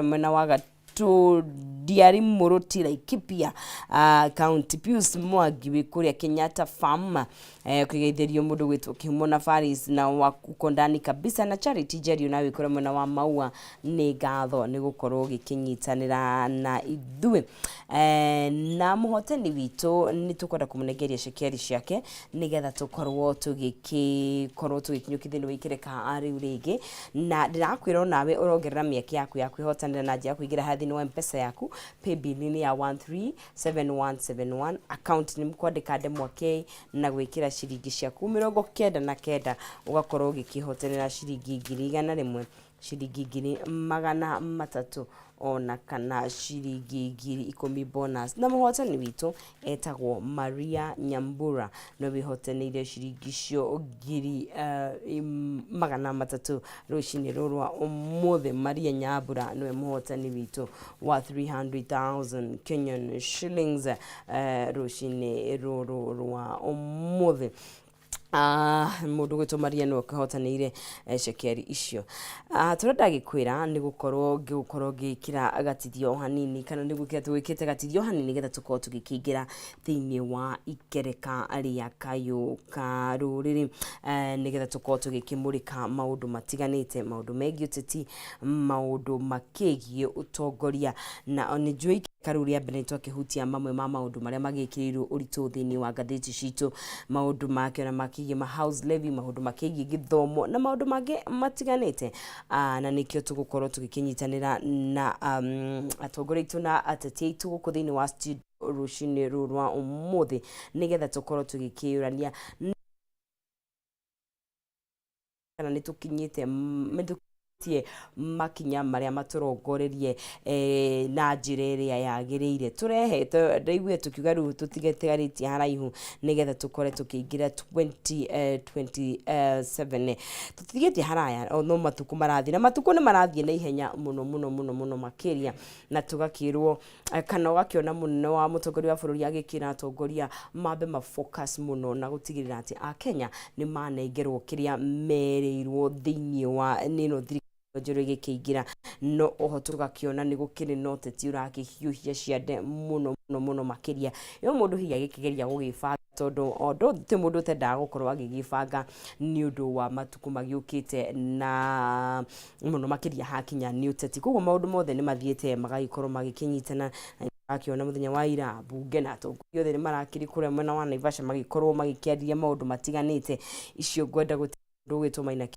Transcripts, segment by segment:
mwena wa to diari Moroti Laikipia County Pius Mwangi wikuria Kenyatta Farm kugetherio mundu gwitwo Kimona Faris na wakuko ndani kabisa na Charity Jerry na wikora mwena wa Maua ni gatho ni gukorwo gikinyitanira na ithuĩ na muhotani witu ni tukwenda kumunegeria shekeri ciake nigetha tukorwo tugikinyukithini wikireka ari urigi na ndirakwira nawe urongerera miaki yaku ya kwihotanira na njia kuigira hathi wa mpesa yaku paybill ni ya 137171 account ni mkwandika ndemwa K na gwikira ciringi ciaku 99 ugakorwo gikihotanira ciringi 100 ciringi 300 ona kana ciringi 10 bonus na muhotani witu etagwo Maria Nyambura no bihotanire ciringi cio 300 rucini rurwa umuthe. Maria Nyambura no muhotani witu wa 300,000 Kenyan shillings rucini rurwa umuthe. Mundu gwitwo Maria no kahotanire shekeri icio turenda gikwira ni gukorwo gikira agatithio hanini kana ni gukira twikite gatithio hanini getha tukorwo tugikingira thiini wa ikereka aria Kayu Ka Ruriri ni getha tukorwo tugikimurika maundu matiganite maundu megie uteti maundu makegie utongoria na ni njui Karuria Benito kihutia mamwe ma maundu maria magikiriru uritu thiini wa gatheti citu maundu make na makigie ma house levy maundu makigie githomo na maundu mage matiganite na nikio tugukorwo tugikinyitanira na atongori itu na ateti itu guku thiini wa studio rucini rurwa umuthi nigetha tukorwo tugikiurania kana nitukinyite makinya maria maturongorerie na njira iria yagirire turehete ndaigwe tukiuga ru tutigetegaritie haraihu nigetha tukore tukiingira 2027 tutigetie haraya no matuku marathi na matuku ni marathie na ihenya muno makiria na tugakirwo kana wakiona muno wa mutongoria wa bururi agikira atongoria mambe mafocus muno na gutigirira ati a Kenya ni manengerwo kiria mereirwo thiini wa nino njoro gikigira no oho tugakiona ni gukiri noteti urakihiuhia ciande muno makiria yo mundu hiya gikigeria gugifanga tondu ondo ti mundu tenda gukorwo agigifanga ni undu wa matuku magiukite na muno makiria hakinya ni uteti koguo maundu mothe ni mathiete magagikorwo magikinyitana akiona muthenya wa ira bunge na atongoria othe ni marakiri kure mwena wa Naivasha magikorwo magikiaria maundu matiganite icio ngwenda gutindu gwituma ina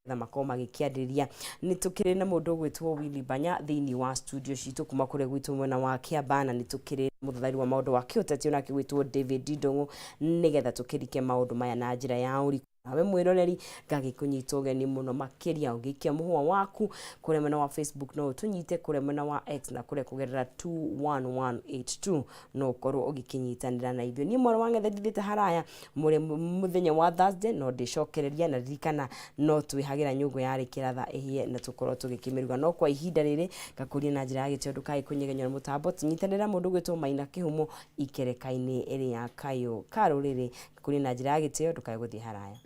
na makoma gikiadiria nitukire na mundu gwitwo Willy Banya thiini wa studio citu kuma kure gwitwo mwena wa Kiabana nitukire muthathari wa maundu wa kiuteti na gwitwo David Ndongo nigetha tukirike maundu maya na njira ya uri awe mwiroreri ngagikunyita ugeni muno makiria ugikia muhwa waku kure mwena wa Facebook no tunyite kure mwena wa X na kure kugerera 21182 no korwo ugikinyitanira na ithuĩ ni mwana wange thithite haraya muri muthenya wa Thursday no ndicokereria na ririkana no twihagira nyungu yari kiratha ehie na tukorwo tugikimiruga no kwa ihinda riri gakuria na njira ya gitio ndukai kunyegenywa mutambo tunyitanira mundu gwitwo Maina Kihumo ikerekaini iri ya Kayu Ka Ruriri gakuria na njira ya gitio ndukai guthi haraya.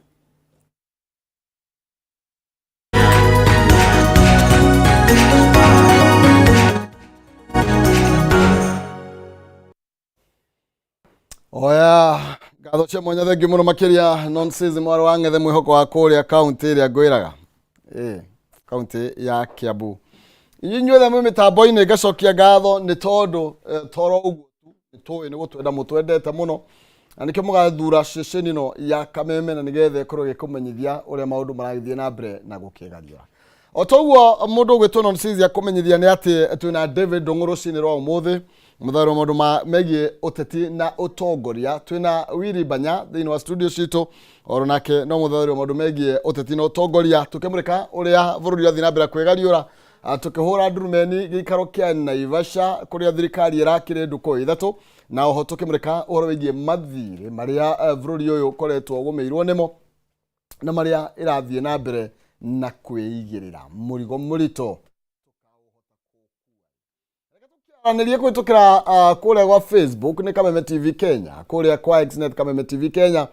Oya gatho cia mwanya thengi muno makiria nonsense mwaro wangethe mwihoko wa kuria county iria ngwiraga county ya Kiambu inyuothe mwe mitambo-ini ngacokia gatho ni tondu toro uguo nitui ni gutwenda mutwendete muno na nikio mugathura ceceni no ya Kameme na nigethe korwo gikumenyithia uria maundu maragithie na mbere na gukigaria otoguo mundu gwitwo nonsense ya kumenyithia ni ati twina David Ndong'o cini rwa umuthi mutharo maundu megie uteti na utongoria twina Willy Banya thiini wa studio citu oro nake no mutharo maundu megie uteti na utongoria tukemurika uria bururi athi na mbere kwegariura tukihura ndurumeni gikaro kia Naivasha kuria thirikari irakire nduko ithatu na oho tukemurika uhoro wigie mathire maria bururi uyu koretwo gumeirwo nimo na maria irathie na mbere na kwigirira murigo murito Nilie kwitukira kule kwa Facebook ni Kameme TV Kenya kule kwa Xnet Kameme TV Kenya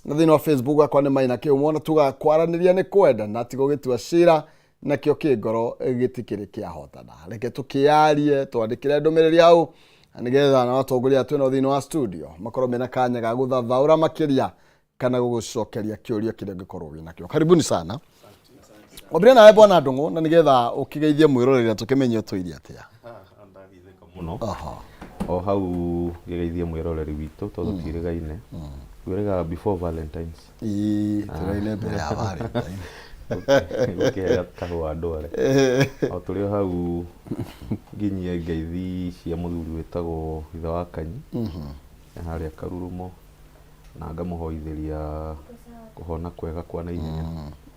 na thiini wa Facebook akwa ni Maina Kihumo na tuga kwaraniria ni kwenda na tigo gitua cira nakio kĩngoro gĩtikĩrĩ kĩahotana. Reke tũkĩarie twandĩkĩre ndũmĩrĩri hau nigetha na atongoria twĩna thĩinĩ wa studio makorwo mena kanya ga gũthathaũra makĩria kana gũgũcokeria kĩũria kĩrĩa ũngĩkorwo wĩnakĩo. Karibuni sana. Wambere nawe bwana Ndung'u na nigetha ũkĩgeithie mwĩroreri tũkĩmenye ũtũirie atĩa. Mũno. O hau gĩgeithie mwĩroreri witũ tondũ tũtirĩgaine. Twĩrĩga before Valentine's. Tũraine mbere ya Valentine. Ũkĩhea kahũa ndware. O tũrĩ hau nginyie ngeithi cia mũthuri wĩtagwo ithe wa Kanyi. Harĩa Karurumo na ngamũhoithĩria kũhona kwega kwa naihenya.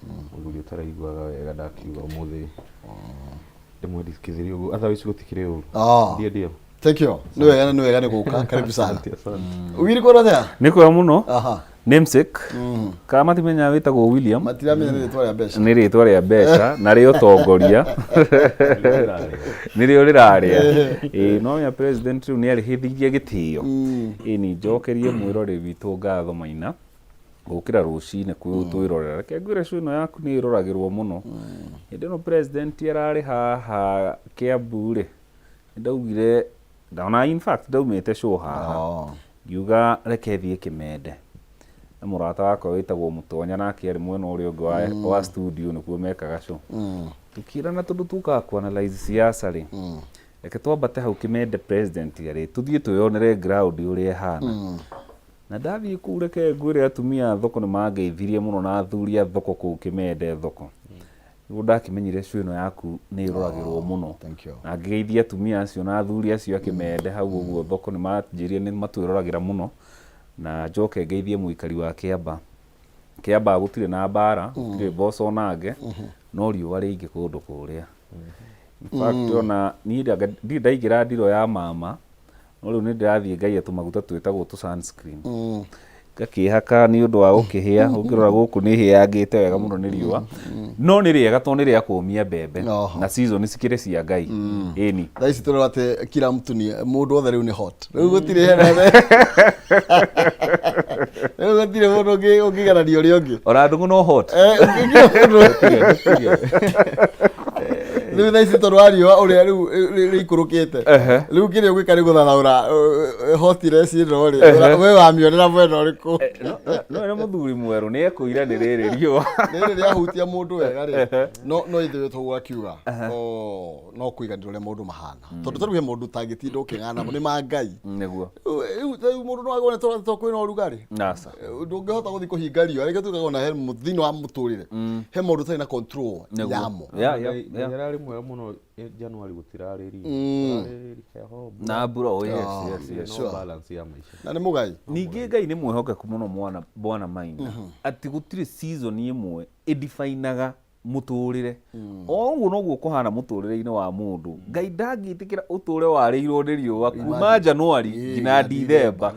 Mũthuri ũtaraiguaga wega ndakiuga ũmũthĩ ndĩmwendikithĩrie ũguo otherwise gũtikĩrĩ ũru. Ndio. Thank you. Nĩ wega nĩ gũka. Karibu sana. Wili kwa rotha? Nĩ kwega mũno. Namesake. Kama matimenya wĩtagwo William. Matiramenya nĩ rĩtwa rĩa mbeca. Nĩ rĩtwa rĩa mbeca na rĩ ũtongoria. Nĩrĩo rĩrarĩa. No ya president rĩu nĩ arĩhithirie gĩtĩo. Nĩ njokerie mwĩroreri witũ ngatho Maina. Gũkĩra rũcinĩ kwĩrorera. Reke ngwĩre show ĩno yaku nĩ ĩroragĩrwo mũno. Hĩndĩ ĩno president ararĩ haha Kiambu rĩ. Ndaugire ndona in fact ndaumĩte show haha. Ngiuga reke thiĩ Kĩmende. Na mũrata wakwa wĩtagwo Mũtonya nake arĩ mwena ũrĩa ũngĩ wa studio nĩkuo mekaga show. Tukirana tondũ tukaga kuanalyze siasa rĩ. Reke twambate hau Kĩmende president rĩ tuthiĩ twĩonere ground ũrĩa ĩhana. Na ndathiĩ kũu reke ngwĩre atumia thoko nĩ mangeithirie mũno na athuri a thoko kũu Kĩmende thoko. Nĩguo ndakĩmenyire show ĩno yaku nĩ ĩroragĩrwo mũno. Na ngĩgeithia atumia acio na athuri acio a Kĩmende hau ũguo thoko nĩ manjĩrire nĩ matwĩroragĩra mũno. Na njoke ngeithie mũikari wa Kĩamba. Kĩamba gũtirĩ na mbara, gũtirĩ mboco nange, no riũa rĩingĩ kũndũ kũrĩa. In fact ona niĩ ndaingĩra ndiro ya mama, no rĩu nĩ ndĩrathiĩ ngaia tũmaguta twĩtagwo tũ sunscreen. Ngakĩhaka nĩ ũndũ wa gũkĩhĩa, ũngĩrora gũkũ nĩ hĩangĩte wega mũno nĩ riũa. No nĩ rĩega tondũ nĩ rĩa kũũmia mbembe na season cikĩrĩ cia Ngai. Ĩni. Thaa ici tũrora atĩ kila mtu ni mũndũ othe rĩu nĩ hot. Rĩu gũtirĩ hena. Rĩu gũtirĩ mũndũ ũngĩgarania ũrĩa ũngĩ. Ona Ndung'u no hot. Rĩu thaa ici tondũ wa riũa ũrĩa rĩu rĩikũrũkĩte. Rĩu kĩrĩa ũgwĩka nĩ gũthathaũra hotness ĩno rĩ. We wamĩonera mwena ũrĩkũ? No nĩ mũthuri mwerũ nĩ ekũira nĩ rĩrĩ riũa. Nĩ rĩrĩa hutia mũndũ wega rĩ. No ithuĩ tũgwa akiuga. No kũiganĩra ũrĩa mũndũ mahana. Tondũ tarĩu he mũndũ tangĩtinda ũkĩng'ana nĩ ma Ngai. Nĩguo. Rĩu mũndũ no agone tondũ kwĩna ũrugarĩ. Nasa. Ndũngĩhota gũthiĩ kũhinga riũa. Reke tugaga na he thĩinĩ wa mũtũrĩre. He mũndũ ũtarĩ na control yamo. Yararĩ mwega mũno January gũtirarĩ heho. Na mbura yes. No balance ya maisha. Na nĩ mũgai. Ningĩ Ngai nĩ mwĩhokeku mũno bwana Maina. Atĩ gũtirĩ season ĩmwe ĩdifainaga mũtũrĩre. O ũguo noguo kũhana mũtũrĩre-inĩ wa mũndũ. Ngai ndangĩtĩkĩra ũtũre warĩirwo nĩ riũa kuma January nginya December.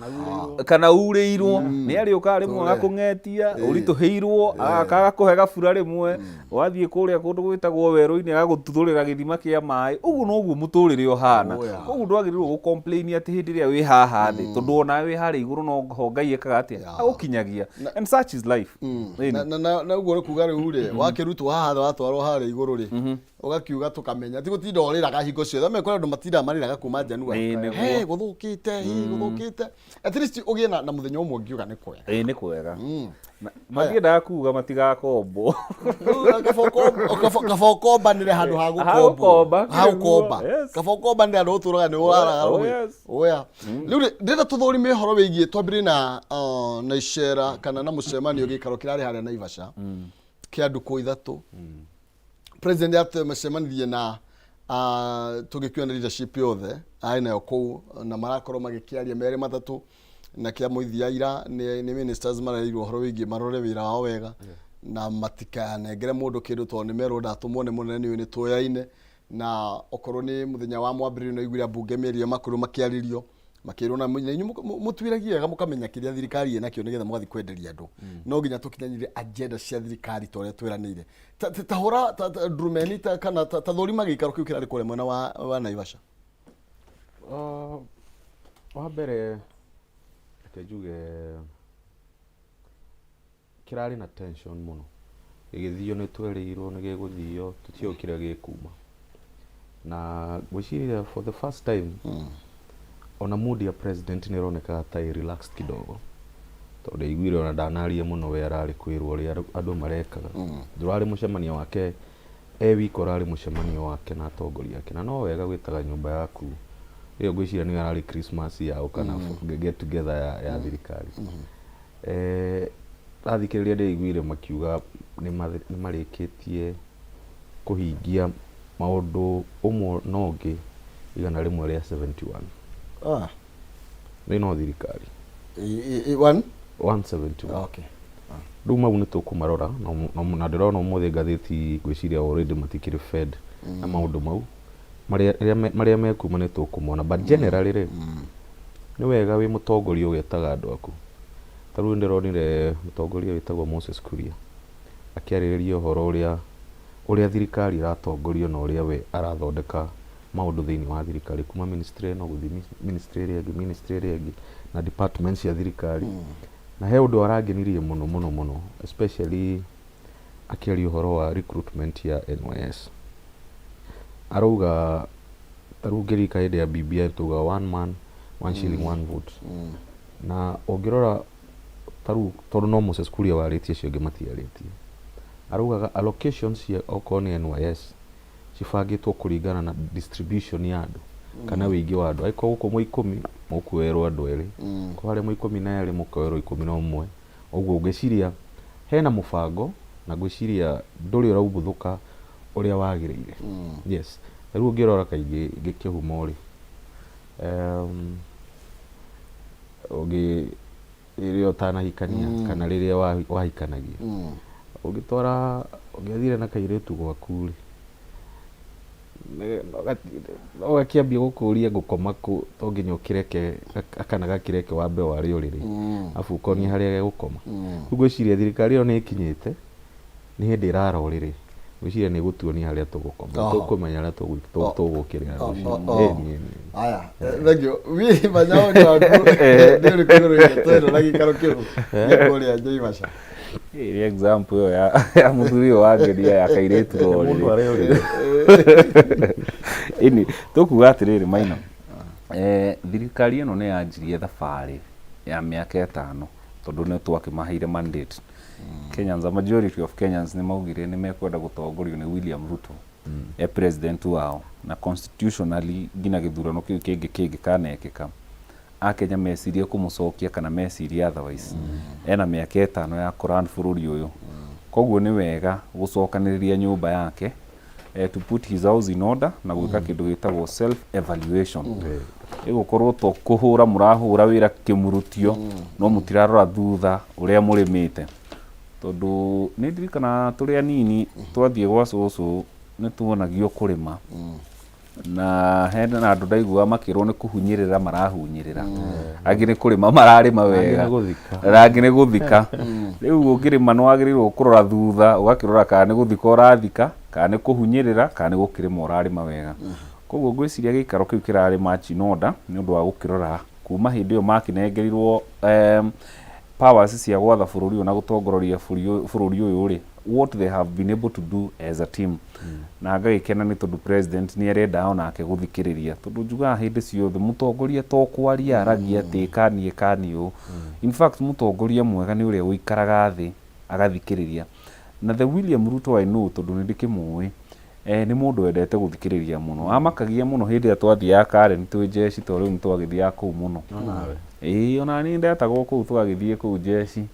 Kana urĩirwo nĩ arĩ ũka rĩmwe agakũng'etia ũritũhĩirwo akaga kũhe gabura rĩmwe wathiĩ kũrĩa kũndũ gwĩtagwo werũ-inĩ agagũtuthũrĩra gĩthima kĩa maĩ. Ũguo noguo mũtũrĩre ũhana. Ũguo ndwagĩrĩirwo gũcomplain atĩ hĩndĩ ĩrĩa wĩ haha thĩ tondũ ona wĩ harĩa igũrũ no ho Ngai ekaga atĩa agũkinyagia. And such is life. Na ũguo nĩ kuga rĩu rĩ wakĩrutwo haha watwarwo harĩa igũrũ rĩ ũgakiuga tũkamenya ti gũtinda ũrĩraga hingo ciothe mekora andũ matindaga marĩraga kuma January gũthũkĩte at least ũgĩe na mũthenya ũmwe ũngiuga nĩ kwega nĩ kwega matiendaga kuga matigakombo kabokombanĩre handũ ha gũkomba kabokombanĩre handũ ũtũraga nĩ ũraraga oya rĩu ndĩrenda tũthũrime ũhoro wĩgiĩ twambĩrĩrie na icera kana na mũcemanio gĩikaro kĩrarĩ harĩa Naivasha kĩa ndukũ ithatũ president atũmacemanirie na tũgĩkĩona leadership yothe arĩ nayo kũu na marakorwo magĩkĩaria merĩ matatũ na kĩa mũithia ira nĩ ministers marairwo ũhoro wĩgiĩ marore wĩra wao wega na matikanengere mũndũ kĩndũ tondũ nĩ merwo ndatũmwo nĩ mũnene nĩ tũyaine na okorwo nĩ mũthenya wa mwambĩrĩrio na igũrĩa bunge mĩario makũrũ makĩarĩrio makĩrwo na mũtuĩragia wega mũkamenya kĩrĩa thirikari ĩnakĩo nĩgetha mũgathiĩ kwenderia andũ no nginya tũkinyanĩire agenda cia thirikari ta ũrĩa twĩranĩire ta hora drumeni kana ta thũrima gĩikaro kĩu kĩrarĩ kũrĩa mwena wa Naivasha. Wa mbere njuge kĩrarĩ na tension mũno gĩgĩthio nĩ twerirwo nĩ gĩgũthio tũtiũĩ kĩrĩa gĩkuma na gwĩciria for the first time ona mood ya president nĩ ĩronekaga ta relaxed kidogo tondũ iguire ona ndanaria mũno we ararĩ kwĩrwo ũrĩa andũ marekaga ndũrarĩ mũcemanio wake wiko ũrarĩ mũcemanio wake na atongoria ake na no wega gwĩtaga nyũmba yaku ĩyo ngwĩciria nĩ ararĩ Christmas yao kana get together ya thirikari athikĩrĩria ndĩiguire makiuga nĩ marĩkĩtie kũhingia maũndũ ũmwe na ũngĩ igana rĩmwe rĩa 71 nĩ no thirikari 171 okay rĩu mau nĩ tũkũmarora na ndĩrona ũmũthĩ ngathĩti ngwĩciria already matikĩrĩ fed na maũndũ mau marĩa mekuma nĩ tũkũmona but generally rĩ nĩ wega wĩ mũtongoria ũgetaga andũ aku ta rĩu ndĩronire mũtongoria wĩtagwo Moses Kuria akĩarĩrĩria ũhoro ũrĩa thirikari ĩratongorio na ũrĩa we arathondeka maũndũ thĩinĩ wa thirikari kuma ministry no gũthiĩ ministry ĩngĩ na departments cia thirikari na he ũndũ arangenirie mũno especially akĩaria ũhoro wa recruitment ya NYS arauga ta rĩu ngĩrika hĩndĩ ya BBI tuga one man one shilling one vote na ũngĩrora ta rĩu tondũ no Moses Kuria warĩtie cio ũngĩ matiarĩtie araugaga allocations cia okorwo nĩ NYS cibangĩtwo kũringana na distribution ya andũ kana wĩingĩ wa andũ aiko gũkũ mũ 10 mũkuerwo andũ erĩ ko harĩ mũ 12 mũkuerwo 11 ũguo ngĩciria hena mũbango na ngwĩciria ndũrĩ ũraumbũthũka ũrĩa wagĩrĩire yes rĩu ũngĩrora kaingĩ gĩkĩhuma ũrĩ rĩrĩa ũtanahikania kana rĩrĩa wahikanagia ũngĩtwara ũngĩathire na kairĩtu gwaku rĩ ũgakĩambia gũkũria ngũkoma kũ to nginya ũkĩreke kana gakĩreke wambe warĩ ũrĩrĩ afu ũkonia harĩa gũkoma rĩu ngwĩciria thirikari ĩyo nĩ ĩkinyĩte nĩ hĩndĩ ĩrara ũrĩrĩ ngwĩciria nĩ gũtuonia harĩa tũgũkoma tũkũmenya harĩa tũgũkĩrĩra rũciũ aya thank you we manyao nĩ waku nĩ ũrĩ kũrũria twĩro na gĩikaro kĩu gĩkũrĩa Naivasha ĩrĩ example ĩyo ya mũthuri ũyũ wangeria ya kairĩtu mũndũ arĩ ũrĩ ini tũkuga atĩrĩrĩ Maina thirikari ĩno nĩ yanjirie thabarĩ ya mĩaka 5 tondũ nĩ twakĩmaheire mandate Kenyans, a majority of Kenyans nĩ maugire nĩ mekwenda gũtongorio nĩ William Ruto president wao na constitutionally ngina gĩthurano kĩu kĩngĩ kanekĩka Akenya mecirie kũmũcokia kana mecirie otherwise ena mĩaka 5 ya kũrun bũrũri ũyũ koguo nĩ wega gũcokanĩrĩria nyũmba yake to put his house in order na gwĩka kĩndũ gĩtagwo self evaluation ĩgũkorwo to kũhũra mũrahũra wĩra kĩmurutio no mũtirarora thutha ũrĩa mũrĩmĩte tondũ nĩ ndirikana tũrĩ anini twathiĩ gwa cũcũ nĩ tuonagio kũrĩma na hena na andũ ndaigua makĩrwo nĩ kũhunyĩrĩra marahunyĩrĩra angĩ nĩ kũrĩma mararĩma wega angĩ nĩ gũthika rĩu ũngĩrĩma nĩ wagĩrĩirwo kũrora thutha ũgakĩrora kana nĩ gũthika ũrathika kana nĩ kũhunyĩrĩra kana nĩ gũkĩrĩma ũrarĩma wega koguo ngwĩciria gĩikaro kĩu kĩrarĩ match in order nĩ ũndũ wa gũkĩrora kuma hĩndĩ ĩyo makinengerirwo powers cia gwatha bũrũri ũyũ na gũtongoria bũrũri ũyũ rĩ what they have been able to do as a team na ngagĩkena nĩ tondũ president nĩ arenda onake gũthikĩrĩria tondũ njugaga hĩndĩ ciothe mũtongoria to kwaria aragia atĩ kani ũũ in fact mũtongoria mwega nĩ ũrĩa ũikaraga thĩ agathikĩrĩria na the William Ruto I know tondũ nĩ ndĩkĩmũĩ nĩ mũndũ wendete gũthikĩrĩria mũno amakagia mũno hĩndĩ ĩrĩa twathiaga Karen twĩ jeshi to rĩu nĩ twagĩthiaga kũu mũno ona niĩ ndetagwo kũu twagĩthiĩ kũu jeshi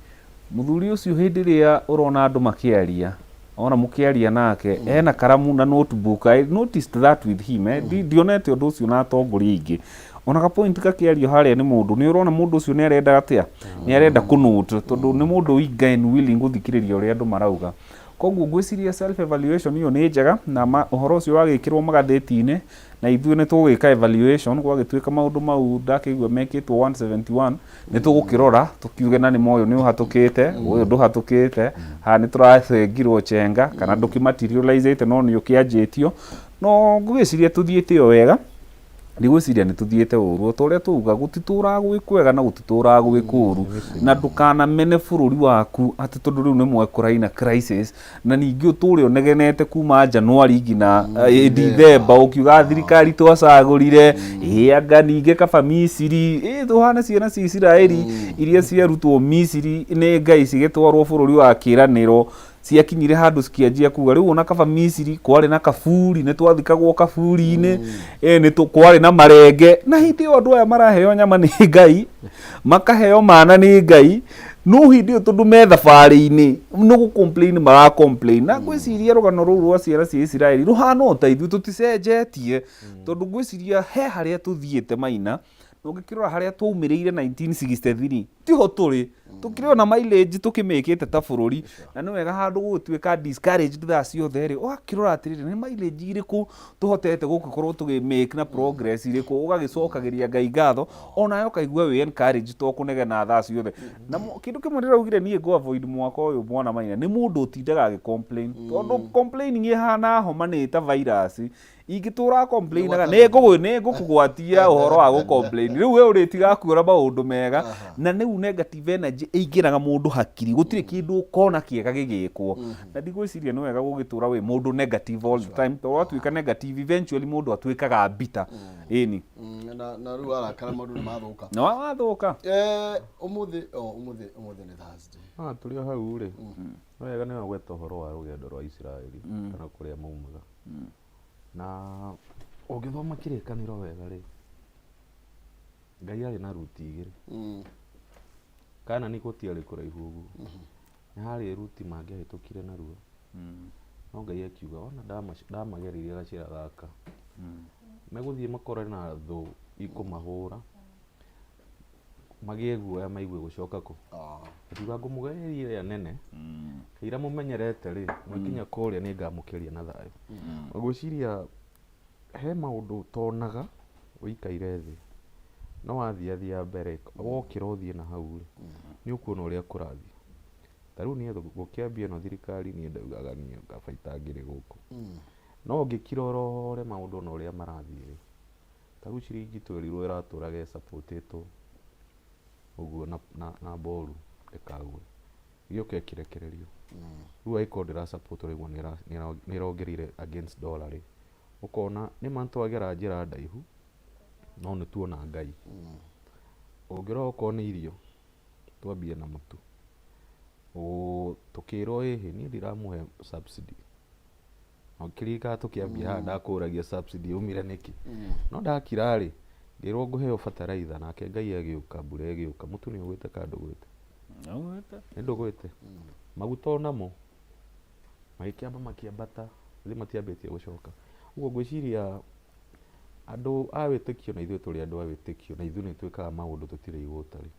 mũthuri ũcio hĩndĩ ĩrĩa ũrona andũ makĩaria ona mũkĩaria nake ena karamu na notebook I noticed that with him ndionete ũndũ ũcio na atongoria aingĩ ona ka point kakĩario harĩa nĩ mũndũ nĩ ũrona mũndũ ũcio nĩ arenda atĩa nĩ arenda kũnote tondũ nĩ mũndũ eager and willing gũthikĩrĩria ũrĩa andũ marauga koguo ngwĩciria self evaluation iyo nĩ njega na ũhoro ũcio wagĩkĩrwo magathĩti-inĩ na ithuĩ nĩ tũgwĩka evaluation gwagĩtuĩka maũndũ mau ndakĩigua mekĩtwo 171 nĩ tũgũkĩrora tũkiuge na nĩ moyo nĩ ũhatũkĩte ũyũ ndũhatũkĩte ha nĩ tũracengirwo chenga kana ndũkĩmaterializate no nĩ ũkĩanjĩtio no ngwĩciria tũthiĩte o wega ndigwiciria nä tå thiä te å ru ta å rä a tåuga gå titåraga gwä kwega na gå titåraga gwä kå ru na ndåkanamene bå rå ri waku atä tondå rä u nä mwekå raina crisis na ningä å tå rä å negenete kuma Januari nginya Dithemba å kiuga thirikari twacagå rire anga ningä kaba Misiri tå hana ciana cia Isiraeli iria ciarutwo Misiri nä Ngai cigätwarwo bå rå ri wa kä ranä ro ciakinyire handu cikianjia kuga riu ona kaba Misiri kwari na kaburi ni twathikagwo kaburi-ini ni kwari na marenge na hindi yo andu aya maraheo nyama ni Ngai makaheo mana ni Ngai no hindi yo tondu me thabari-ini no gu complain mara complain na gwiciria rugano ruu rwa ciana cia Isiraeli ruhana ota ithu tuticenjetie tondu gwiciria he haria tuthiite Maina ngikirora haria twaumirire 1963 tiho turi tukire ona mileage tukimekete ta bururi na ni wega handu gutwika discouraged tha ciothe ri wakirora atiriri ni mileage iriku tuhotete gukorwo tugimake na progress iriku ugagicokagiria Ngai ngatho ona yo kaigua we encourage to kunegena tha ciothe na kindu kimwe ndiraugire nie go avoid mwaka uyu mwana Maina ni mundu utindaga agicomplain tondu complaining ihana homa ni ta virus ingitura complainaga nä ngå kå gwatia å horo wa gå complain rä u we å rä tiga kuora maå ndå mega na nä u negative energy ä raga må ndå hakiri gå tirä kä ndå kona kiega gä gä kwo na ndigwä ciria nä wega gå gä tå ra wä må ndå negative all the time to watuä ka negative eventually må ndå atuä kaga mbita ĩni na rä u arakara maå ndå nä mathå ka no wathå ka å må thä nä Thursday tå rä o hau rä nä wega nä wagweta å horo wa rå gendo rwa Isiraeli kana kå rä a maumaga na ũngĩthoma kĩrĩkanĩro wega rĩ Ngai arĩ na ruti igĩrĩ Kaanani gũtiarĩ kũraihu ũguo nĩ harĩ ruti mangĩahĩtũkire naruo no Ngai akiuga ona ndamageririe gacĩra gaka megũthiĩ makore na thũ ikũmahũra magĩe guoya maigue gũcoka kũ akiuga ngũmũgererie rĩa nene kaira mũmenyerete rĩ mwakinya kũrĩa nĩ ngamũkĩria na thayũ ngwĩciria he maũndũ tonaga ũikaire thĩ no wathiathia mbere wokĩra ũthiĩ na hau rĩ nĩ ũkuona ũrĩa kũrathiĩ ta rĩu niĩ gũkĩambia ĩno thirikari niĩ ndaugaga niĩ kaba itangĩrĩ gũkũ no ũngĩkira ũrore maũndũ na ũrĩa marathiĩ rĩ ta rĩu ciringi twerirwo ĩratũraga ĩsapotĩtwo ũguo na mboru ndĩkagwe gĩũke kĩrekererio rĩu angĩkorwo ndĩrasapotwo rĩmwe nĩ ĩrongereire against dollar rĩ ũkona nĩ ma twagera njĩra ndaihu no nĩ tuona Ngai ũngĩrora okorwo nĩ irio twambie na mũtu tũkĩrwo ĩhĩ niĩ ndiramũhe subsidy okĩrika tũkĩambia haha ndakũragia subsidy umire nĩkĩ no ndakira rĩ ngĩrwo ngũheo bataraitha nake Ngai agĩũka mbura ĩgĩũka mũtu nĩ ũgwĩte ka ndũgwĩte nĩ ndũgwĩte maguta onamo magĩkĩamba makĩambata thĩ matiambĩtie gũcoka ũguo ngwĩciria andũ a wĩtĩkio na ithuĩ tũrĩ andũ a wĩtĩkio na ithuĩ nĩ twĩkaga maũndũ tũtirĩ igũta rĩ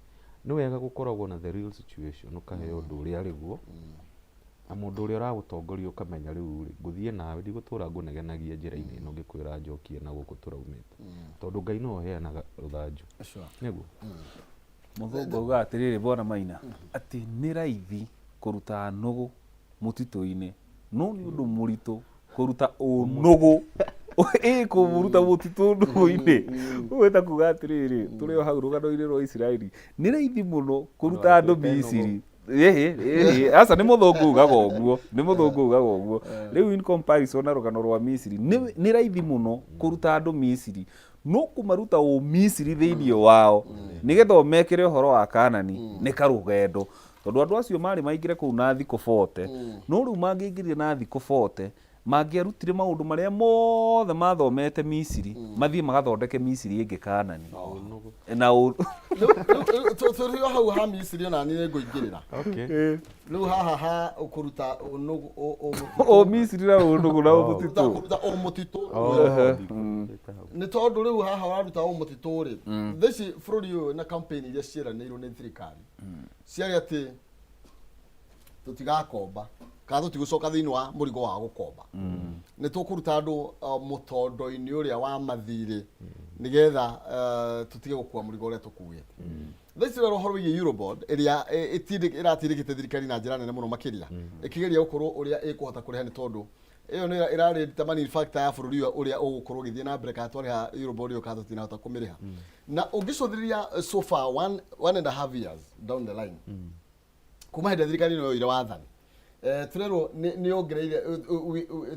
nĩ wega gũkoragwo na the real situation ũkaheo ũndũ ũrĩa arĩguo na mũndũ ũrĩa ũragũtongoria ũkamenya rĩu rĩ ngũthiĩ nawe ndigũtũra ngũnegenagia njĩra-inĩ ĩno ngĩkwĩra njokie na gũkũ tũraumĩte tondũ Ngai no ũheanaga rũthanju nĩguo mũthũngũ auga atĩrĩrĩ bwana Maina atĩ nĩ raithi kũruta nũgũ mũtitũ-inĩ no nĩ ũndũ mũritũ kũruta ũnũgũ kũruta mũtitũ nũgũ-inĩ ũgwĩta kuga atĩrĩrĩ tũrĩ o hau rũgano-inĩ rwa Isiraeli nĩ raithi mũno kũruta andũ Misiri asa nĩ mũthũngũ ugaga ũguo rĩu in comparison na rũgano rwa Misiri nĩ raithi mũno kũruta andũ Misiri no kũmaruta o Misiri thĩinĩ wao nĩgetha ũmekĩre ũhoro wa Kaanani nĩ karũgendo tondũ andũ acio marĩ maingĩre kũu na thikũ 40 no rĩu mangĩingĩrire na thikũ 40 mangĩarutire maũndũ marĩa mothe mathomete Misiri mathiĩ magathondeke Misiri ĩngĩ Kaanani na tũrĩ o hau ha Misiri ona niĩ ngũingĩrĩra rĩu haha ha ũkũruta o Misiri na ũnũgũ na mũtitũ kũruta o mũtitũ nĩ tondũ rĩu haha waruta o mũtitũ rĩ theci bũrũri ũyũ na campaign iria ciĩranĩirwo nĩ thirikari ciarĩ atĩ tũtigakomba kana tũtigũcoka thĩinĩ wa mũrigo wa gũkomba nĩ tũkũruta andũ mũtondo-inĩ ũrĩa wa mathirĩ nĩgetha tũtige gũkua mũrigo ũrĩa tũkuĩte theci rero ũhoro wĩgiĩ Eurobond ĩrĩa ĩratindĩkĩte thirikari na njĩra nene mũno makĩria ĩkĩgeria gũkorwo ũrĩa ĩkũhota kũrĩha nĩ tondũ iyo ni irari determining factor ya bururi uria ugukorwo githie na mbere ka twariha Eurobond yo katho tina hota kumiriha na ungicothiria so far one and a half years down the line kuma hende thirikari no ire wathani turero ni ongereire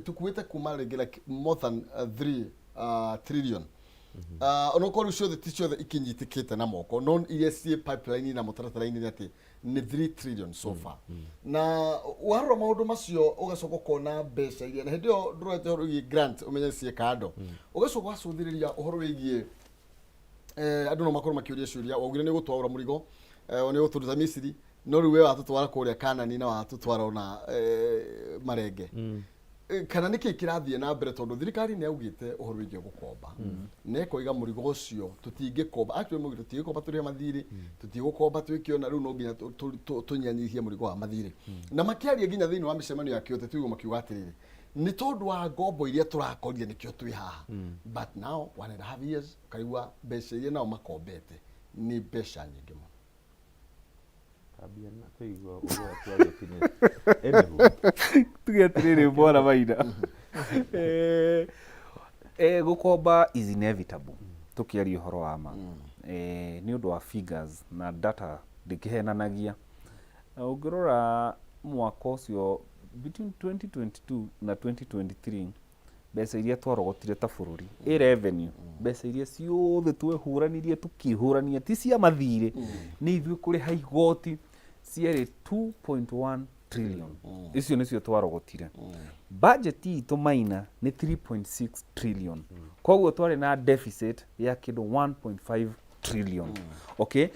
tukuite kuma ringi like more than 3 trillion onokorwo ciothe ti ciothe ikinyitikite na moko no iria cie pipeline na mutaratara-ini ni ati ni 3 trillion so far na warora maundu macio ugacoka kona mbeca iria na hindi yo ndurete horo igi grant umenye cie kando ugacoka wacuthiriria uhoro wigie andu no makorwo makiuria ciuria waugire ni gutwara murigo ni guturuta Misiri no riwe watutwara kuria Kanani na watutwara ona marenge kana niki kirathie na mbere tondu thirikari ni augite uhoro wigie gukomba neko iga murigo ucio tutingikomba actually mugi tutingikomba turi mathiri tutingikomba twikiona riu no nginya tunyanyihie murigo wa mathiri na makiaria nginya thiini wa micemanio ya kiote tuigo makiuga atiriri ni tondu wa ngombo iria turakoria nikio twi haha but now 1.5 years kaigua mbeca iria nao makombete ni mbeca nyingi muno abiana tuigua ugo twagetinya tugetirire bora maina gukomba is inevitable tukiaria uhoro wa ma ni undu wa figures na data ndikihenanagia ungirora mwaka ucio between 2022 na 2023 mbeca iria twarogotire ta bururi revenue mbeca iria ciothe twehuranirie tukihurania ti cia mathire ni ithuĩ kũrĩha igoti ciarĩ 2.1 trillion icio nĩcio twarogotire budget itũ maina nĩ 3.6 trillion koguo twarĩ na deficit ya kĩndũ 1.5 trillion okay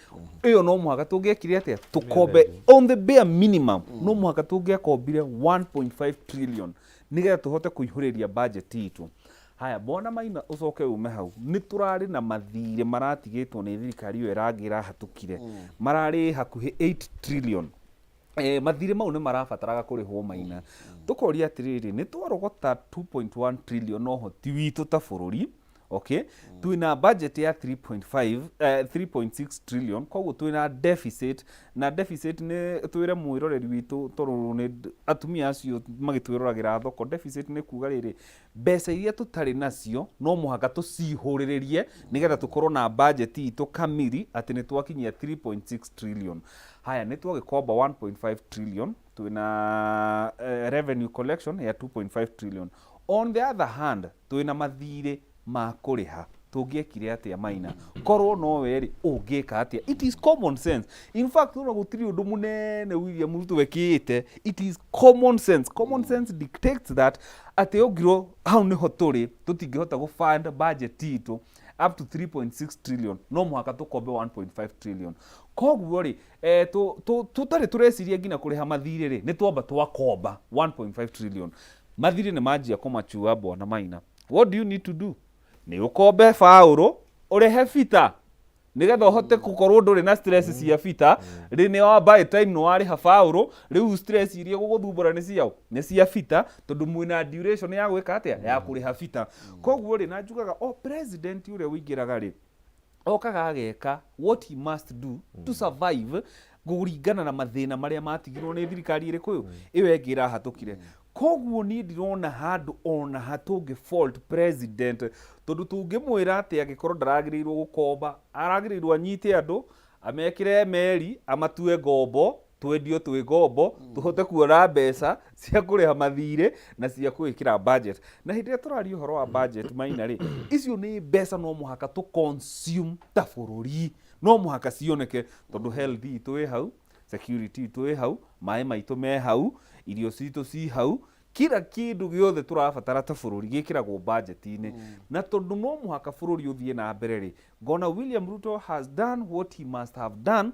iyo no muhaka tungĩekire atĩa tukombe on the bare minimum no muhaka tungĩakombire 1.5 trillion nigetha tuhote kuihuriria budget itu haya bona maina ucoke ume hau ni turari na mathire maratigitwo ni thirikari yo iragira hatukire marari hakuhi 8 trillion mathire mau ni marabataraga kurihwo maina tukoria atiriri ni twarogota 2.1 trillion no hoti witu ta bururi okay tuina budget ya 3.6 trillion koguo tuina deficit na deficit ni twire mwiroreri witu toruru ni atumia acio magitwirораgira thoko deficit ni kuga riri mbeca iria tutari nacio no muhaka tucihuriririe nigetha tukorwo na budget itu kamiri ati ni twakinyia 3.6 trillion haya ni twagikomba 1.5 trillion tuina revenue collection ya 2.5 trillion on the other hand tuina mathire ma kuriha tungiekire atia maina korwo no weri ungika atia it is common sense in fact no gutiri undu munene William Ruto wekite it is common sense dictates that ati ogiro how ni hoturi tutingihota go fund budget itu up to 3.6 trillion no muhaka tukombe 1.5 trillion koguo ri tutari tureciria ngina kuriha mathire ri ni twamba twakomba 1.5 trillion mathire ni manjia komachua bona maina what do you need to do ni ukombe fauro urehe fita nigetha uhote gukorwo nduri na stress cia fita rini wa by time no wari ha fauro riu stress iria guguthumbura ni cia fita tondu mwina duration ya gwika atia ya kuriha fita koguo ri na njugaga president uria wingiraga ri okaga ageka what he must do to survive guringana na mathina maria matigirwo ni thirikari iri kuyu iyo engira hatukire koguo ni ndirona handu ona hatungi fault president tondu tungimwira ati agikorwo ndaragiriirwo gukomba aragirirwo anyite andu amekire meri amatue ngombo twendio twi ngombo tuhote kuona mbeca cia kuriha mathire na cia kuikira budget na hindi ya turari uhoro wa budget maina ri icio ni mbeca no muhaka tu consume ta bururi no muhaka cioneke tondu health itu wi hau security itu wi hau mai maitu me hau irio citu ci hau kira kindu giothe turabatara ta bururi gikiragwo budget-ini na tondu no muhaka bururi uthie na mbere ri ngona William Ruto has done what he must have done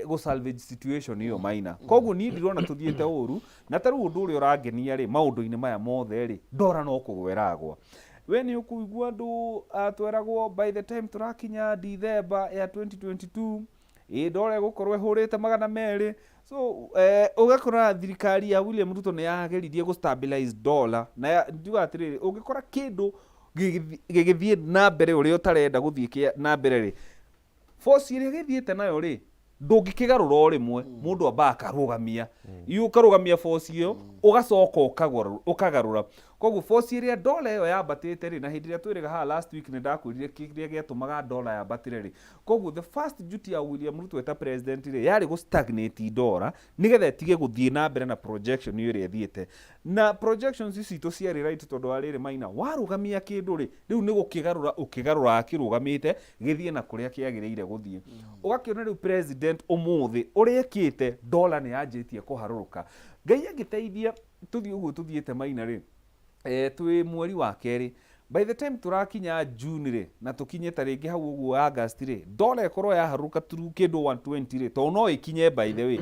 go salvage situation iyo maina koguo ni ndirona tuthiete uru na taru undu uri urangenia ri maundu-ini maya mothe ri ndora no kugweragwa we ni ukuigua ndu atweragwo by the time turakinya December ya 2022 ndore gukorwo hurite 200 so ugakora thirikari ya William Ruto ni yageririe go stabilize dollar na ndiga atiriri ungikora kindu gigithie na mbere uri utarenda guthie na mbere ri force iri githiete nayo ri ndũngĩkĩgarũra o rĩmwe mũndũ amba akarugamia ukarugamia force iyo ugacoka ukagarũra koguo force ĩrĩa dola ĩyo yambatĩte rĩ na hĩndĩ ĩrĩa twĩrĩga haha last week nĩ ndakwĩrire kĩrĩa gĩatũmaga dola yambatĩre rĩ koguo the first duty ya William Ruto eta president rĩ yarĩ gũ stagnate dola nĩgetha ĩtige gũthiĩ na mbere na projection ĩrĩa ĩthiĩte na projections ici citũ ciarĩ right tondũ wa rĩrĩ Maina warugamia kĩndũ rĩ rĩu nĩ ũkĩgarũra akĩrũgamĩte gĩthiĩ na kũrĩa kĩagĩrĩire gũthiĩ ũgakĩona rĩu president ũmũthĩ ũrĩa ekĩte dola nĩ yanjĩtie kũharũrũka Ngai agĩteithia tũthiĩ ũguo tũthiĩte Maina rĩ twĩ mweri wa kerĩ by the time tũrakinya June rĩ na tũkinye tarĩngĩ hau ũguo August rĩ dola ĩkorwo yaharũka turu kĩndũ 120 rĩ tondũ no ĩkinye by the way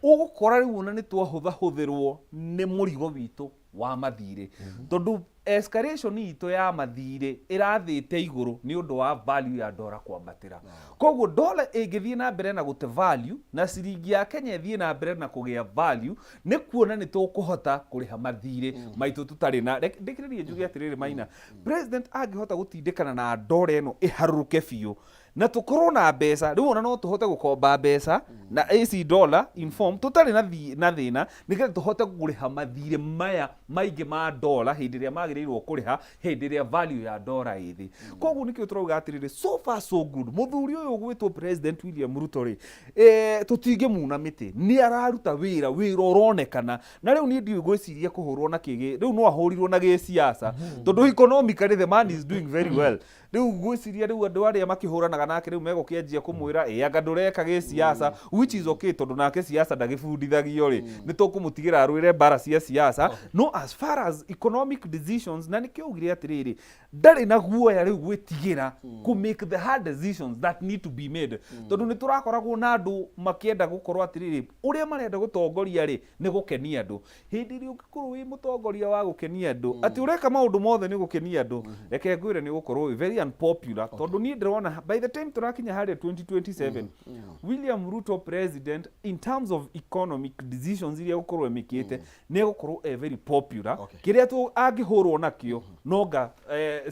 ũgũkora rĩu ona nĩ twahũthahũthĩrwo nĩ mũrigo witũ wa mathirĩ tondũ escalation itũ ya mathirĩ ĩrathĩte igũrũ nĩ ũndũ wa value ya dola kwambatĩra koguo dola ĩngĩthiĩ na mbere na gũte value na ciringi ya Kenya ĩthiĩ na mbere na kũgĩa value nĩ kuona nĩ tũkũhota kũrĩha mathirĩ maitũ tũtarĩ na ndĩkĩrĩrie njuge atĩrĩrĩ Maina president angĩhota gũtindĩkana na dola ĩno ĩharũrũke biũ na tũkorwo na mbeca rĩu ona no tũhote gũkomba mbeca na AC dollar inform tũtarĩ na thĩna nĩgetha tũhote kũrĩha mathirĩ maya maingĩ ma dola hĩndĩ ĩrĩa magĩrĩirwo kũrĩha hĩndĩ ĩrĩa value ya dola ĩthĩ koguo nĩkĩo tũrauga atĩrĩrĩ so far so good mũthuri ũyũ gwĩtwo president William Ruto rĩ tũtingĩmuna mĩtĩ nĩ araruta wĩra ũronekana na rĩu niĩ ndiũĩ gwĩciria kũhũrwo na kĩgĩ rĩu no ahũrirwo na gĩsiasa tondũ economically the man is doing very well rĩu gwĩciria rĩu andũ arĩa makĩhũranaga nake rĩu megũkĩanjia kũmwĩra anga ndũreka gĩsiasa which is okay tondũ nake siasa ndagĩbundithagio rĩ nĩ tũkũmũtigĩra arũĩre mbara cia siasa no as far as economic decisions na nĩkĩo ugire atĩrĩrĩ ndarĩ na guoya rĩu gwĩtigĩra ku make the hard decisions that need to be made tondũ nĩ tũrakoragwo na andũ makĩenda gũkorwo atĩrĩrĩ ũrĩa marenda gũtongoria rĩ nĩ gũkenia andũ hĩndĩ ĩrĩa ũngĩkorwo wĩ mũtongoria wa gũkenia andũ atĩ ũreka maũndũ mothe nĩ gũkenia andũ reke ngwĩre nĩ gũkorwo very unpopular tondũ niĩ ndĩrona by the time tũrakinya harĩa 2027 William Ruto president in terms of economic decisions iria gũkorwo emĩkĩte nĩ gũkorwo very popular kĩrĩa angĩhũrwo nakĩo nonga